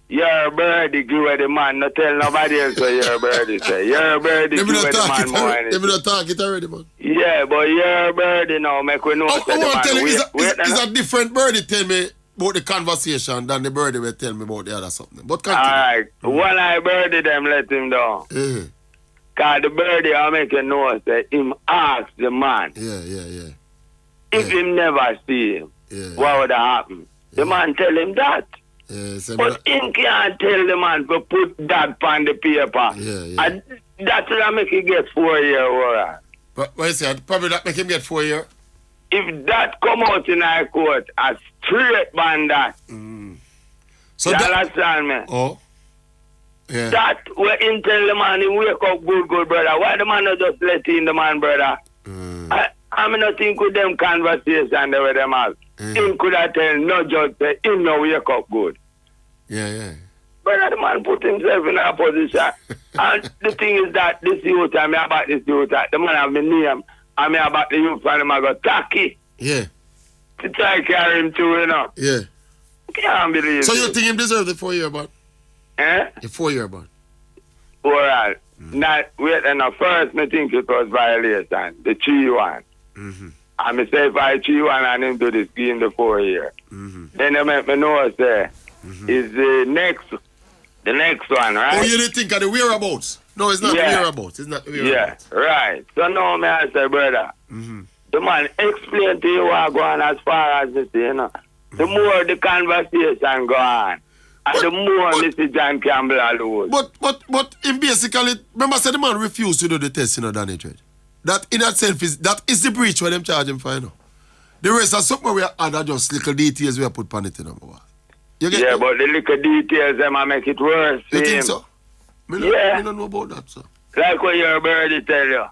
You're a birdie, give away the man. Not tell nobody else what you're a birdie say. You're a birdie, give away the man more anything. Let me not talk it already, man. Yeah, but you're a birdie now. Make we know. I want to tell you, it's a different birdie tell me about the conversation than the birdie will tell me about the other something. But continue. Alright, when I birdie them, let him down. Because the birdie will make you know that him ask the man. Yeah. If him never see him, what would happen? The man tell him that. But him can't tell the man to put that on the paper. And that's what make him get 4 years, alright. But what you say, probably that make him get 4 years? If that come out in our court, a straight ban that. So you that, understand me? Oh. Yeah. That where him tell the man he wake up good, brother. Why the man not just let in the man, brother? I'm not think with them conversation the way them have. Him could have tell no judge say him no wake up good. Yeah. Brother, the man put himself in a position. And the thing is that this youth, I mean about this youth, the man have my name. I mean about the youth and him I go tacky. Yeah. To try to carry him through, you know. Yeah. Can't believe So it. you think him deserve the 4 year ban? The 4 year ban. Alright. Not wait and first I think it was violation. The 3-1. And I say if I 3-1 and him do the scheme the 4 year. Then they make me know say is the next one, right? Oh, you didn't think of the whereabouts? No, it's not the whereabouts. It's not the whereabouts. Yeah, right. So now me I say, brother, the man explain to you what go on as far as this, you know. The more the conversation go on, and the more Mr. John Campbell alone. But in basically, remember, said the man refused to do the test, you know, Danny Trade. That in that sense is the breach where them charge him for, you know. The rest of something we add just little details we put on it, you know. You get me? But the little details them make it worse. You think so? Me don't know about that, sir. Like when your birdie tell you,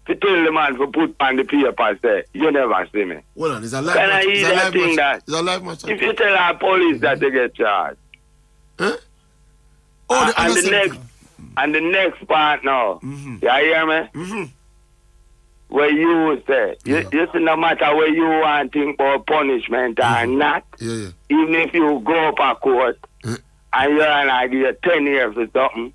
to tell the man to put on the paper, say, you never see me. Hold on, it's a live match. It's a live match. If you tell our police that they get charged. Huh? And the next part now, you hear me? Where you say, you see no matter where you want to think about punishment or not, even if you go up a court and you're going to give you 10 years or something,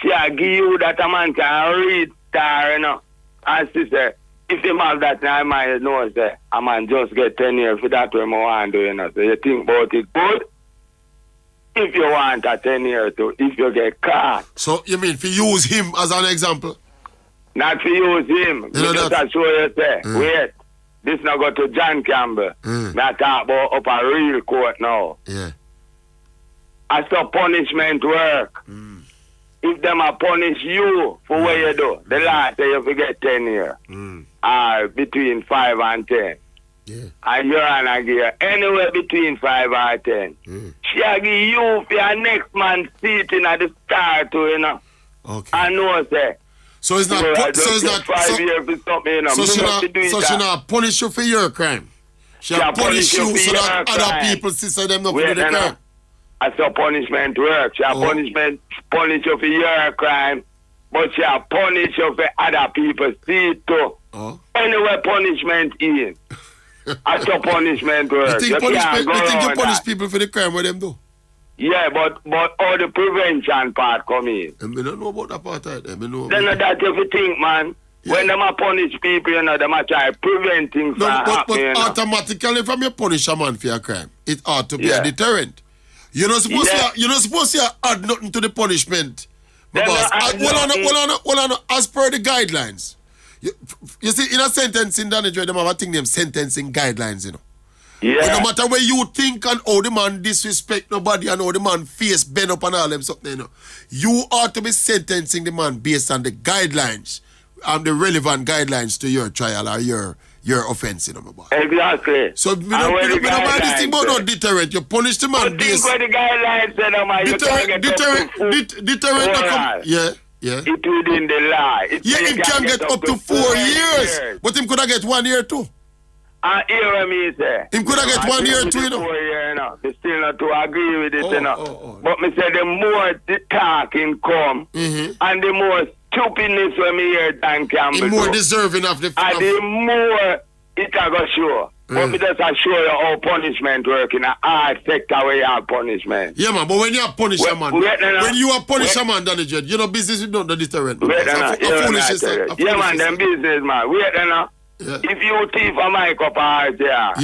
she will give you that a man can read star, you know. And she say, if you have that, I might know, say, a man just get 10 years for that way I want to do, you know. So you think about it good. If you want a 10 years to, if you get caught. So you mean if you use him as an example? Not to use him. Just to show you, say, wait, this now go to John Campbell. I talk about up a real court now. Yeah. I saw punishment work. If them a punish you for what you do, the law say you forget 10 years. Or between 5 and 10. Yeah. And you're gonna give anywhere between 5 and 10. She'll give you for your next man seating at the start too, you know. Okay. I know, say. So it's not. So it's not. 5 years for something, you know. So she not punish you for your crime. She'll punish you so that other people see them not do the crime. I saw punishment work. She'll punish you for your crime, but she'll punish you for other people see it too. Anywhere punishment is. I saw punishment work. You think you punish people for the crime what them do? Yeah, but all the prevention part come in. And we don't know about that part either. Then that if you think, man, when them a punish people, you know, them a try prevent things from happening. But automatically from you punish a man for your crime, it ought to be a deterrent. You're not supposed to add nothing to the punishment. Because hold on, as per the guidelines. You see, in a sentencing, them have a thing named sentencing guidelines, you know. Yeah. And no matter where you think and how the man disrespect nobody and how the man face bend up and all them something, you know, you ought to be sentencing the man based on the guidelines, the relevant guidelines to your trial or your offense, you know, my boy. Exactly. So we don't mind this thing about no deterrent. You punish the man based. Think what the guidelines say, no man. Deterrent. Yeah. Yeah. It within the law. Him can get up to 4 years. But him could have get 1 year too. Hear what me say. Him could have get 1 year too, you know. 4 years, you know. Me still not to agree with it, you know. But me say the more the talking come, and the more stupidness when me hear Dan Campbell. The more deserving of the... And the more it a go show. But me just show you how punishment work in a hard sector where you have punishment. Yeah, man, but when you punish a man, when you punish a man, Danny Jed, you know business is not the deterrent. Yeah, man, them business, man. Wait, if you thief a mic up a heart, yeah,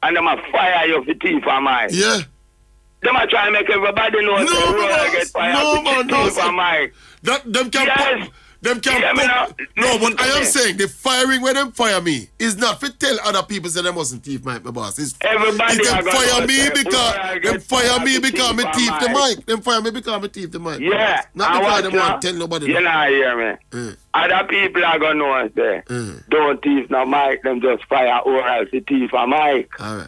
and them a fire you for thief a mic. Yeah. Them a try to make everybody know that the world get fired for thief a mic. Them can... Them can't no, but I am saying the firing where them fire me is not to tell other people that they mustn't thief my boss. It's everybody them fire me because me thief the mic. Them fire me because me thief the mic. Yeah. Not because they want to tell nobody. You know, hear me. Other people are gonna know say, don't thief no mic, them just fire or else they thief a mic. Alright.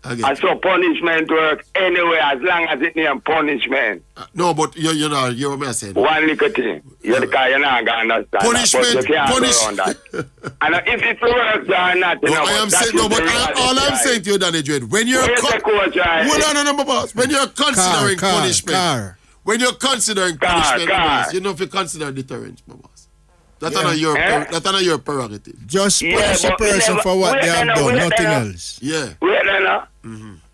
And so punishment work anyway as long as it name punishment. No, but you know what me saying. One little thing. You're not gonna understand. Punishment. But you can't go around that. And if it works or not, you know, all I'm saying to you, Danny Dread, when you're when you're considering punishment, when you're considering punishment, you know if you consider deterrence, my boss. That's not your prerogative. Just punish a person for what they have done, nothing else. Yeah.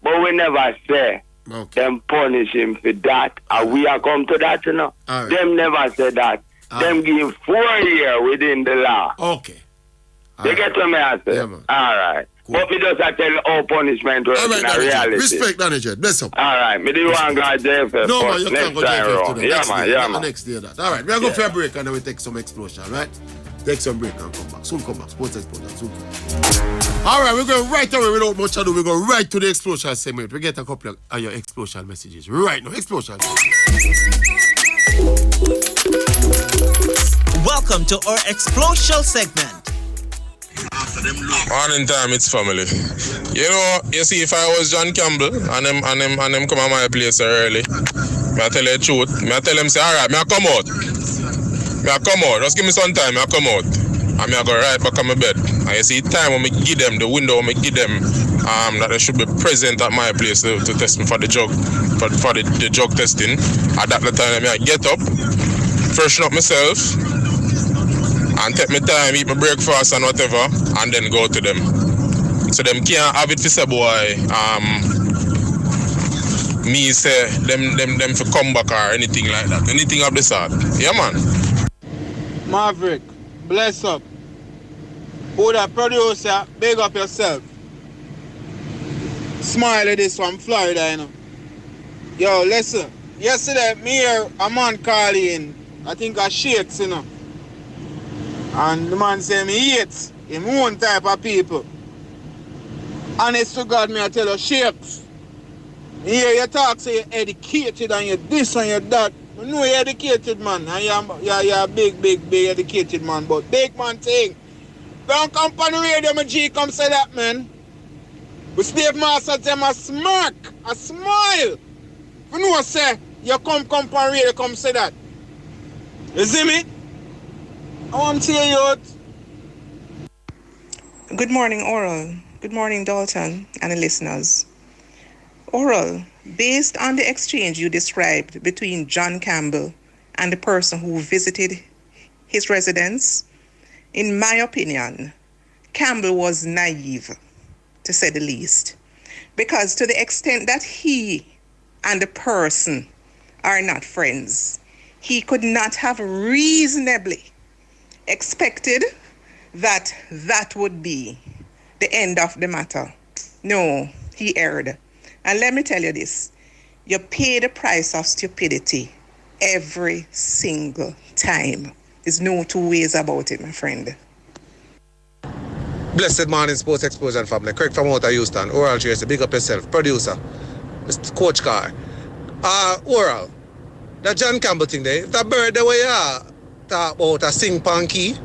But we never say them punish him for that. And we are come to that, you know. Right. Them never say that. Them give 4 years within the law. Okay. You get what I say? Yeah, man. All right. Cool. But we just tell all punishment works in reality. Respect, Danny Jed. Bless up. All right. Me do want to go JFF. No, man, you can't go JFF today. Yeah, man. Next day, that. All right. We're going for a break and then we take some explosion, right? Take some break and come back. Soon come back. Sports Explosion. Soon come back. All right. We're going right away without much ado. We're going right to the explosion segment. We get a couple of your explosion messages. Right now. Explosion. Welcome to our Explosial Segment. Morning time, it's family. You know, you see, if I was John Campbell and them come at my place early, I tell you the truth. I tell them say, all right, I come out. Just give me some time, I come out. And I go right back on my bed. And you see, time when I give them the window, when I give them that they should be present at my place to test me for the drug, for the drug testing. At that time, I get up, freshen up myself, and take my time, eat my breakfast and whatever, and then go to them. So them can't have it for say boy, me say them for come back or anything like that. Anything of the sort. Yeah, man. Maverick, bless up. Who the producer, big up yourself. Smile at this from Florida, you know. Yo, listen. Yesterday, me hear a man calling, I think a Shakes, you know. And the man say me hates him own type of people. Honest to God, me I tell you, Shakes. Me hear you talk, say you're educated and you're this and you're that. I know you're educated, man. And you're a big educated man. But big man thing. Don't come on the radio, my G, come say that, man. We slave masters, them a smirk, a smile. You know, say, you come on the radio, come say that. You see me? I want to hear you. Good morning, Oral. Good morning, Dalton and the listeners. Oral, based on the exchange you described between John Campbell and the person who visited his residence, in my opinion, Campbell was naive, to say the least. Because to the extent that he and the person are not friends, he could not have reasonably expected that would be the end of the matter. No, he erred. And let me tell you this, you pay the price of stupidity every single time. There's no two ways about it, my friend. Blessed morning, Sports Explosion family. Craig from out of Houston. Oral Tracy, big up yourself. Producer, Mr. Coach Carr. Oral, the John Campbell thing there, if that bird the way you talk about a sing punky,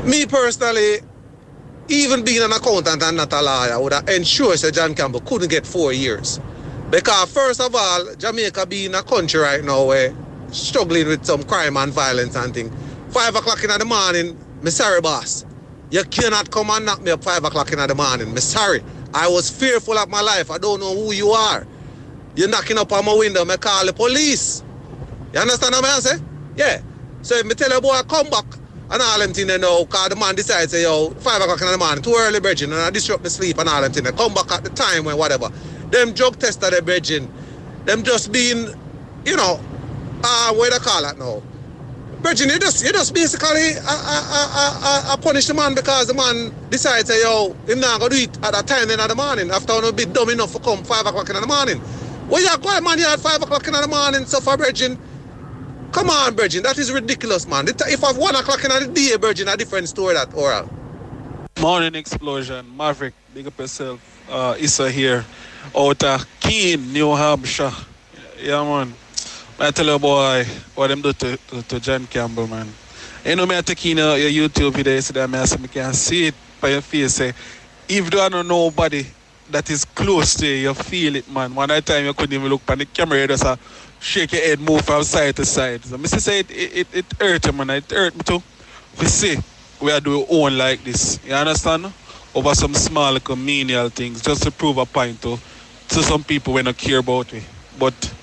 me personally, even being an accountant and not a lawyer, would have ensured that John Campbell couldn't get 4 years. Because first of all, Jamaica being a country right now where struggling with some crime and violence and things. 5 o'clock in the morning, me sorry boss. You cannot come and knock me up 5 o'clock in the morning. Me sorry. I was fearful of my life. I don't know who you are. You're knocking up on my window, me call the police. You understand what I'm saying? Yeah. So if me tell a boy come back and all them things they know, because the man decides, say, yo, 5 o'clock in the morning, too early, bridging, and I disrupt the sleep and all them things. They come back at the time when whatever. Them drug tester, they bridging. Them just being, you know, what they call it now? Bridging, you just basically punish the man because the man decides, say, yo, him not going to do it at that time in the morning after I'm be dumb enough to come 5 o'clock in the morning. Well, you go, man, you at 5 o'clock in the morning, suffer, bridging. Come on, Virgin, that is ridiculous, man. If I have 1 o'clock in the day, Virgin, a different story that oral. Morning Explosion, Maverick, big up yourself. Issa here, out of Keene, New Hampshire. Yeah, man. I tell you, boy, what them do to John Campbell, man. You know, I take in your YouTube video yesterday, I can see it by your face. Say, if there are nobody that is close to you, you feel it, man. One time you couldn't even look on the camera, you just shake your head, move from side to side. So, Mr. say it hurt you, man. It hurt me too. We see we are doing own like this. You understand? Over some small, menial things, just to prove a point to some people when I care about me. But,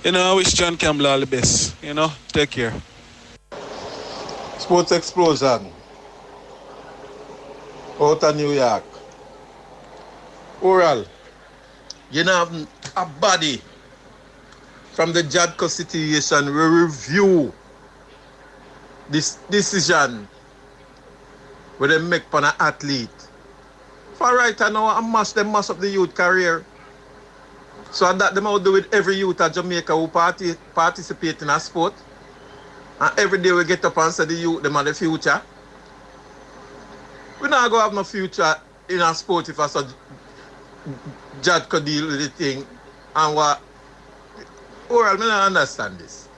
you know, I wish John Campbell all the best. You know, take care. Sports Explosion. Out of New York. Oral, you know, have a body from the Jadco situation will review this decision where they make for an athlete. For right now, I must up the youth career. So that them out do with every youth at Jamaica who participate in a sport. And every day we get up and say the youth, them are the future. We're not going to have no future in a sport if I saw Jadco deal with the thing. And what? Oral, I don't understand this.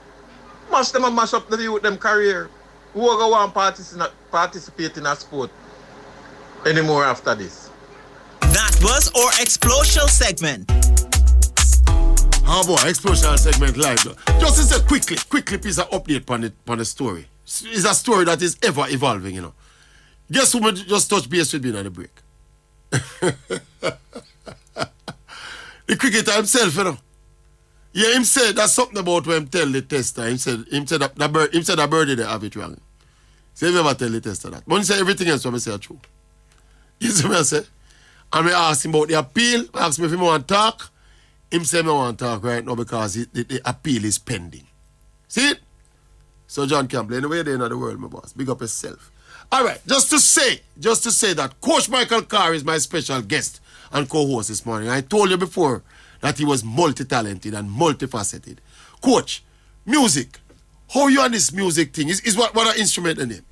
Mash them and mash up the youth, them career. Who are going to participate in a sport anymore after this? That was our Explosial Segment. Oh boy, Explosial Segment live. Just a quickly piece of update on the story. It's a story that is ever evolving, you know. Guess who just touched base with me on the break? The cricketer himself, you know. Yeah, him said that's something about when him tell the tester. Him said that birdie they have it wrong. So he never tell the tester that. But he said everything else when I say true. You see what I say? And we asked him about the appeal. I asked him if he want to talk. Him say I want to talk right now because the appeal is pending. See it? So John Campbell, anyway there in the world, my boss. Big up yourself. All right, just to say that Coach Michael Carr is my special guest and co-host this morning. I told you before that he was multi-talented and multifaceted. Coach, music. How you on this music thing? Is what an instrument in it?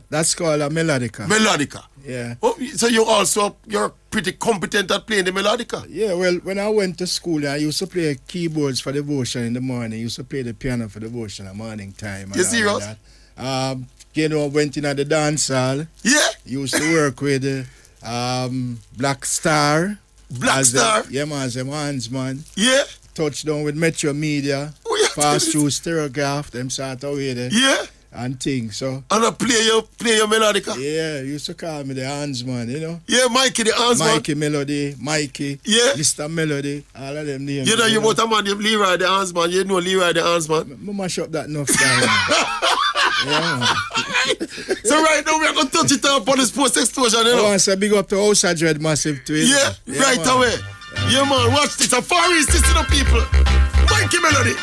That's called a melodica. Melodica. Yeah. Oh, so you're pretty competent at playing the melodica? Yeah, well, when I went to school, I used to play keyboards for devotion in the morning. I used to play the piano for devotion at morning time. You serious? You know, went in at the dance hall. Yeah. Used to work with Black Star. Black Star? Yeah, man, as a handsman. Yeah. Touchdown with Metro Media. Oh, yeah. Pass through Stereograph, them sort of way there. Yeah. And things, so. And I play your melodica? Yeah, used to call me the handsman, you know. Yeah, Mikey the handsman. Mikey Melody, Mikey. Yeah. Mr. Melody, all of them names. You know, you about a man named Leroy the handsman. You know Leroy the handsman. I mash up that enough time. Yeah. So right now we are going to touch it up on the Sports Explosion, you know. I want to say big up to House of Dread Massive too. Yeah, right man. Away. Yeah, man, watch this. A Far East, this to the people. Mikey Melody.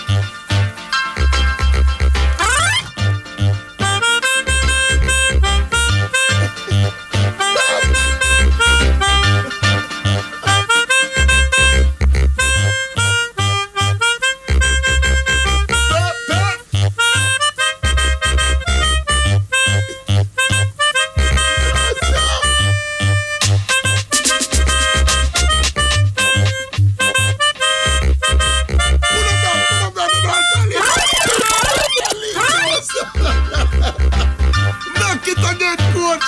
it again, coach.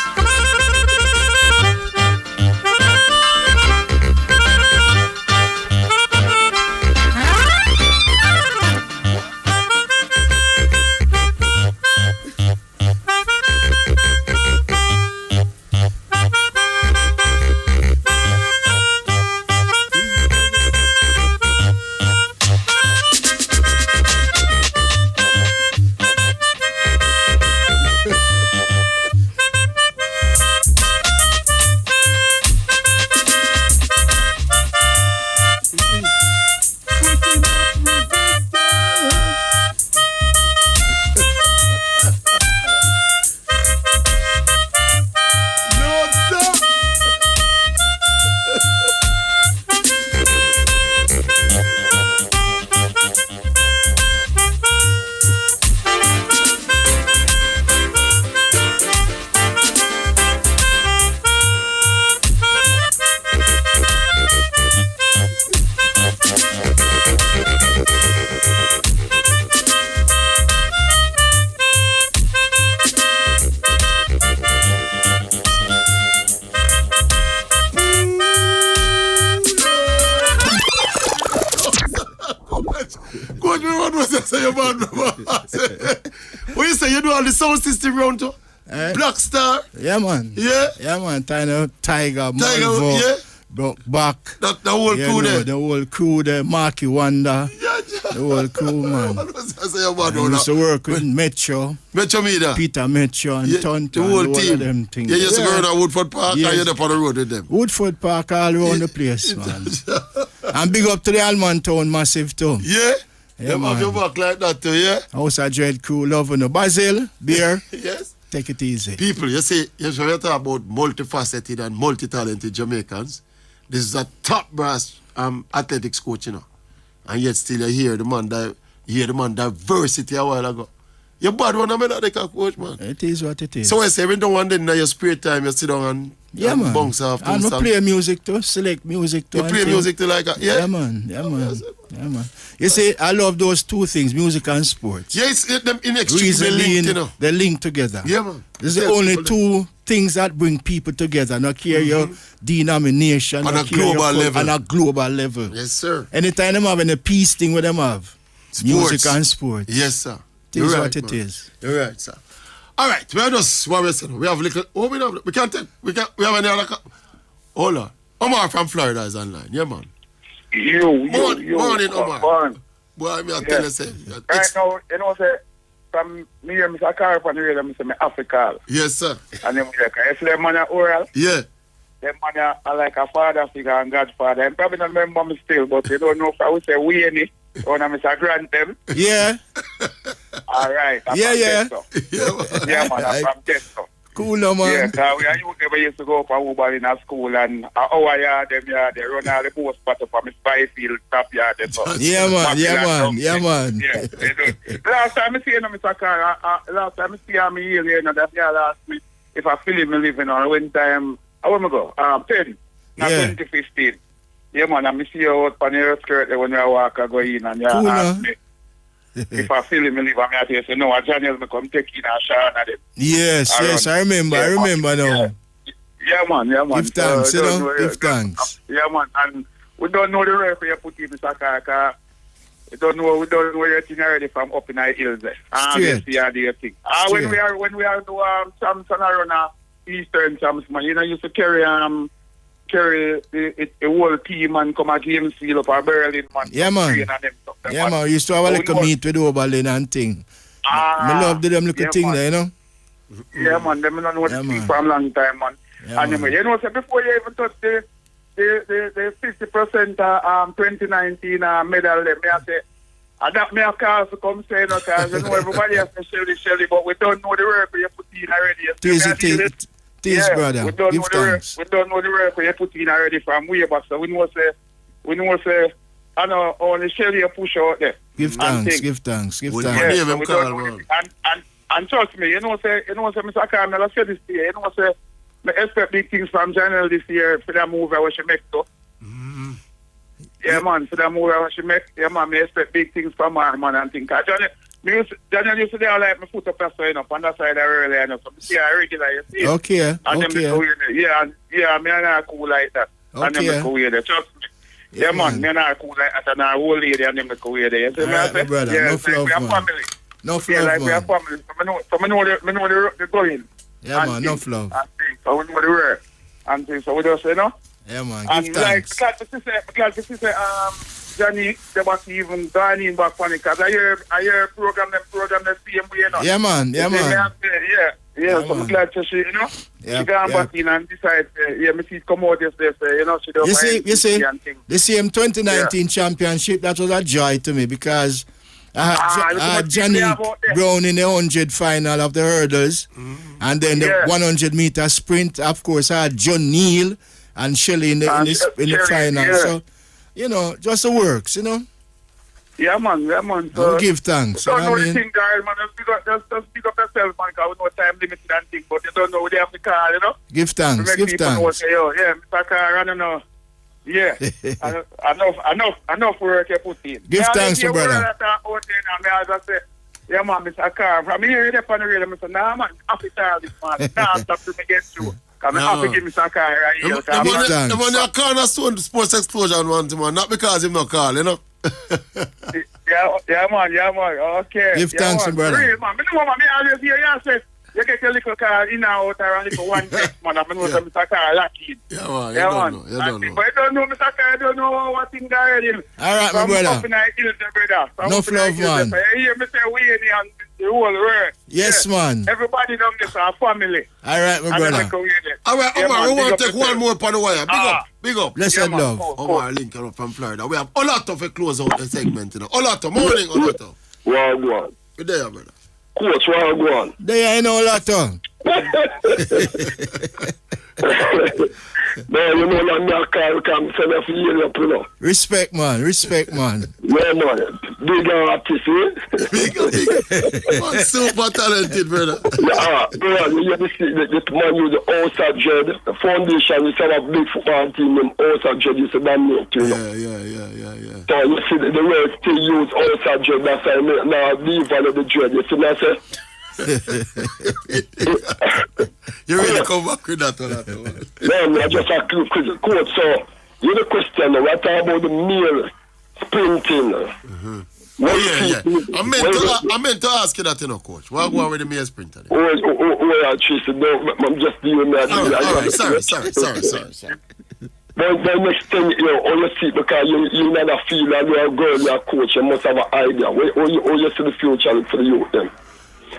What you say? You do all the sound system round too? Black Star? Yeah, man. Yeah? Yeah, man. Tiger, Malvo, yeah? Back. The whole crew there? The whole crew there. Marky Wonder. Yeah. The whole crew, man. I used to work with Metro. Metro Media? Peter Metro and Tonto. The whole team? Them things. You used to go around Woodford Park, yes. Or you're up on the road with them? Woodford Park all around the place, man. And big up to the Alman Town massive too. Yeah? Yeah, man. Have your work like that too, yeah? House of Dread crew, loving the Basil, beer. Yes. Take it easy. People, you see, you talk about multifaceted and multi-talented Jamaicans. This is a top brass athletics coach, you know. And yet still you hear the man diversity a while ago. You're bad one, Melodica coach, man. It is what it is. So I say, when don't want then in your spare time, you sit down and bounce off. And I play music too, select music too. You play music too like that? Yeah? Yeah, man. Yeah, man. Yeah, man. You see, I love those two things, music and sports. Yes, them inextricably linked, you know. They link together. Yeah, man. This is the only two things that bring people together. Not care your denomination. On a global level. On a global level. Yes, sir. Anytime them have any peace thing with them have. Sports. Music and sport. Yes, sir. It is right, what it man. is. You're right, sir. All right, we are just what we're saying. We have little. Oh, we can't take. We have any other. Hold on. Omar from Florida is online. Yeah, man. Morning, Omar. Boy, I'm tell you, say. Right now, you know, say, from me and Mr. Carr from the radio, I say, me African. Yes, sir. And then, if the man are oral, yeah. Them man are like a father figure and godfather. I'm probably not remember me still, but you don't know if I would say we any. Or I'm Mr. Grant them. Yeah. All right. Yeah, man, I'm from Testo. Cool, no, man. Yeah, because we used to go for Uber in a school and our yard, them yard, they run all the post spot from the spy field, top yard. Yeah, man. Yeah, last time I see him, Mr. Carr, last time I see him here, that year last week, if I feel him living on one time, I want to go, 10, not 2015. Yeah, man, I see you out on your skirt there when you walk and go in and you ask me. If I feel him live, I'm here to say, no, Daniel, me come take in a shower at them. Yes, I remember now. Yeah, man. Give thanks, give thanks. Yeah, man, and we don't know the referee you put in, Mr. Carr, we don't know your thing already from up in the hills there. Straight. When we are do Samson around Eastern Samson, you know, used to carry the whole team and come at game seal up a Berlin, man. Yeah, man. Yeah, man. We used to have a little meet with Oberlin and thing. I love them little thing there, you know? Yeah, man. Them don't know what to speak for a long time, man. Anyway, you know, so before you even touch the 50% 2019 medal, let me say, that me a call to come say, no, because you know everybody has to Shelly, but we don't know the work you put in already. This brother, give thanks. We don't know the work we put in already from way back, so we know say, I know only Shelly push out there. Give thanks. And trust me, you know say Mr. Carmel, I said this year, you know say, I expect big things from Janelle this year for that move I she make too. Yeah, man, for that move I she make, yeah, man, I expect big things from her, man, and think, Daniel used to do like my foot up there, so, you know, on that side early, you know, so I see I regular, you see. Okay, and okay. Me and I cool like that. And them make away there. Trust me. Yeah, man, me and I cool like that, and I old lady and them make away there. You see me, I say? Brother, yeah, no fluff, we are man. family. No fluff, yeah, like man. we are family. So I know the going. Yeah, man, no fluff. So we know the rare. And things, so we just, you know. Yeah, man, and give like, thanks. glad to see, Johnny, they was even gone in back on it, because I hear program the same way, you know. Yeah, man, yeah, man. Yeah, so I'm glad to see, you know. Yeah, she gone back in and decide, me see it come out yesterday, you know, she don't You see, the same 2019 championship, that was a joy to me, because I had Johnny Brown in the 100 final of the hurdles, and then the 100 meter sprint, of course, I had John Neal and Shelly in the final. Yeah. So, you know, just the works, you know. Yeah, man. So, give thanks. Don't know I the mean, thing, guys, man. Just pick up yourself, man, because we know time limited and things, but you don't know what they have to call, you know. Give thanks, give thanks. Say, yeah, Mr. Carr, I don't know. Yeah, enough work you put in. Give thanks, my brother. Yeah, man, Mr. Carr, from here, you're on the radio, Mr. Nah, man, happy to this, man. Nah, stop to me get through. I'm happy to give Mr. Carr right here. The man you cornerstone Sports Explosion one to man, not because him not call, you know. yeah, man, okay. Give thanks, man. brother. Real, man. I know, man, I always hear you say, you get your little car in and out around little one text, man. I know Mr. Carr lucky. Yeah, man, you don't know. But I don't know, Mr. Carr, I don't know what thing already. All right, my brother. No fluff, man. I hear me say, we and the whole world. Yes, man. Everybody down this our family. All right, my brother. All right, Omar, we want to take one more upon the wire. Big up. Blessed love. Omar Link from Florida. We have Olatto for close out the segment, you know. Olatto, morning, Olatto. Well, go on. Good day, brother. Coach, well, go on. There you know, Olatto. Man, you know, I'm not can send a few up, you know. Respect, man. Yeah, man. Big artist, eh? Big. Super talented, brother. Yeah, brother, you see the man with the outside dread, the foundation, you see a big football team, them outside dread, you see that name, you know. Yeah. So you see the way still use outside dread, that's why I now leave all of the dread, you see what I say? You really come back with that one. Man, I just a quote. So, you the question, what about the male sprinting? I meant to ask you that, you know, coach. What go on with the male sprinter? Tracey, I'm just doing that. All right, sorry. But next thing, you know, all you see, because you never feel like you're a girl, you're a coach, you must have an idea. All you see the future for the youth then.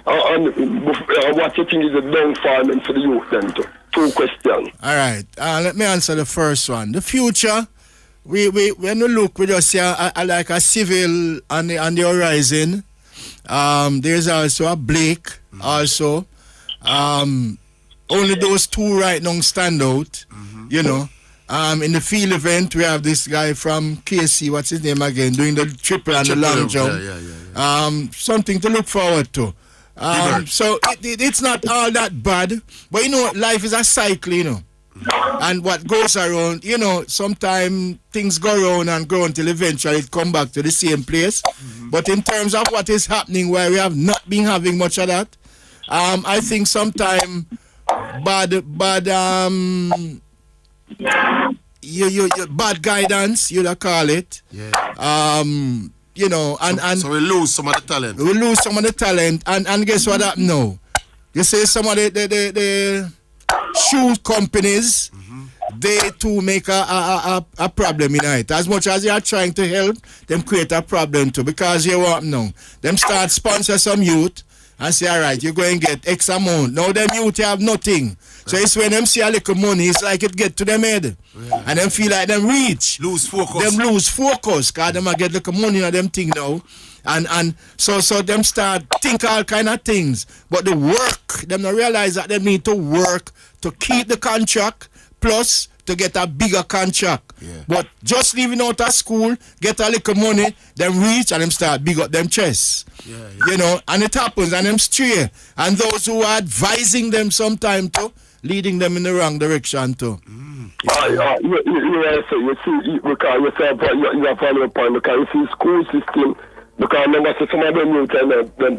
And what you think is a downfall for the youth then too? Two questions. All right. Let me answer the first one. The future, we when we look, we just see like a civil on the horizon. There's also a Blake also. Only those two right now stand out. You know. In the field event, we have this guy from KC, what's his name again, doing the triple and the long jump. Yeah. Something to look forward to. So it's not all that bad, but you know, life is a cycle, you know. And what goes around, you know, sometimes things go around and go until eventually it come back to the same place. But in terms of what is happening where we have not been having much of that, I think sometimes bad guidance, you'd call it. You know, and so we lose some of the talent. We lose some of the talent, and guess what happened now? You say some of the shoe companies, they too make a problem in it. As much as they are trying to help, them create a problem too. Because you want now, them start sponsor some youth and say, all right, you're going to get X amount. Now them youth have nothing. So it's when them see a little money, it's like it get to them head. Yeah. And them feel like them reach. Lose focus. Them lose focus, because them get little money on them thing now. And so them start think all kind of things. But the work, them not realize that they need to work to keep the contract, plus to get a bigger contract. Yeah. But just leaving out of school, get a little money, them reach and them start big up them chests. You know, and it happens and them stray. And those who are advising them sometime too, leading them in the wrong direction too. You see, because you have a follow-up point, because you see school system, Because remember, some of them youth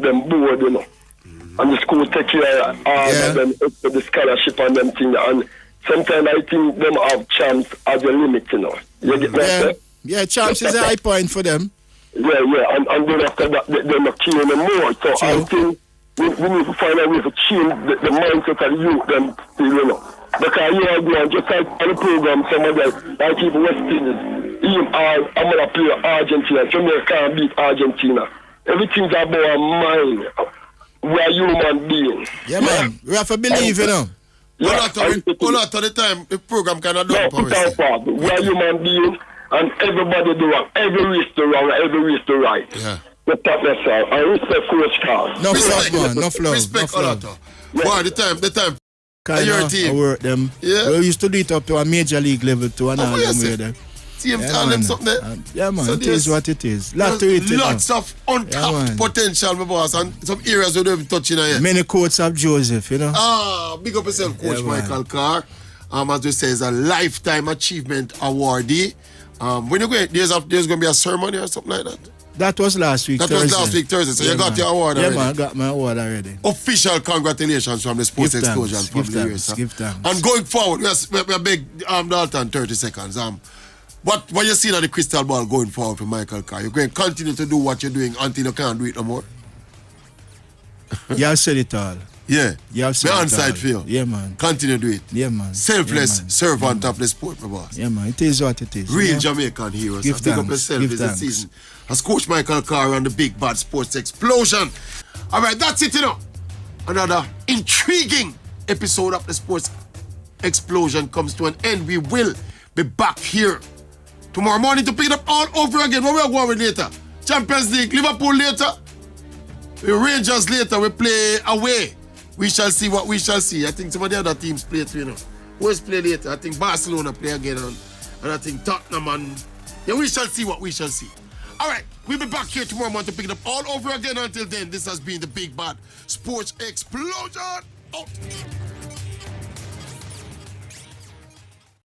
them bored, you know. And the school take care of them, the scholarship and them things. And sometimes I think them have chance as a limit, you know. You get that? Yeah, chance is a high point for them. Yeah, and then after that, they're not killing them more. So I think we need to find a way to change the mindset of the youth, them, you know. Because you are going, just like on the program, some of them, like people West Indies, even I'm going to play Argentina. Jamaica can't beat Argentina. Everything's about our mind. We are human beings. Yeah, man. We have to believe, you know. Olatto, the time the program cannot do it. We are human beings, and everybody do wrong. Every race do wrong, every race do right. Yeah. But that's all. I respect Coach Carr. No fluff, man. No fluff. Respect Olatto. Boy, the time. Your team. I work them. Yeah. We used to do it up to a major league level too, and all them way there. Team tell them something there. Yeah, man. So it is what it is. Lots of untapped potential, my boss, and some areas we don't even touch in here. Many quotes of Joseph, you know. Big up yourself, Coach Michael Carr. As we say, is a lifetime achievement awardee. When you go, there's going to be a ceremony or something like that. That was last week. Thursday. So you got your award already. Yeah, man, I got my award already. Official congratulations from the Sports Explosion family. Give thanks. And going forward, we're big Dalton 30 seconds. What you see on the crystal ball going forward for Michael Carr? You're going to continue to do what you're doing until you can't do it no more? You have said it all. Yeah. You have said it all. On-side feel. Yeah, man. Continue to do it. Yeah, man. Selfless servant of the sport, my boss. Yeah, man. It is what it is. Real Jamaican heroes. Give thanks. Up yourself this season. As Coach Michael Carr on the Big Bad Sports Explosion. All right, that's it, you know. Another intriguing episode of the Sports Explosion comes to an end. We will be back here tomorrow morning to pick it up all over again. What we are going with later? Champions League, Liverpool later. Rangers later. We play away. We shall see what we shall see. I think some of the other teams play too, you know. Who's play later? I think Barcelona play again. And I think Tottenham and... Yeah, we shall see what we shall see. All right, we'll be back here tomorrow morning to pick it up all over again. Until then, this has been the Big Bad Sports Explosion. Out.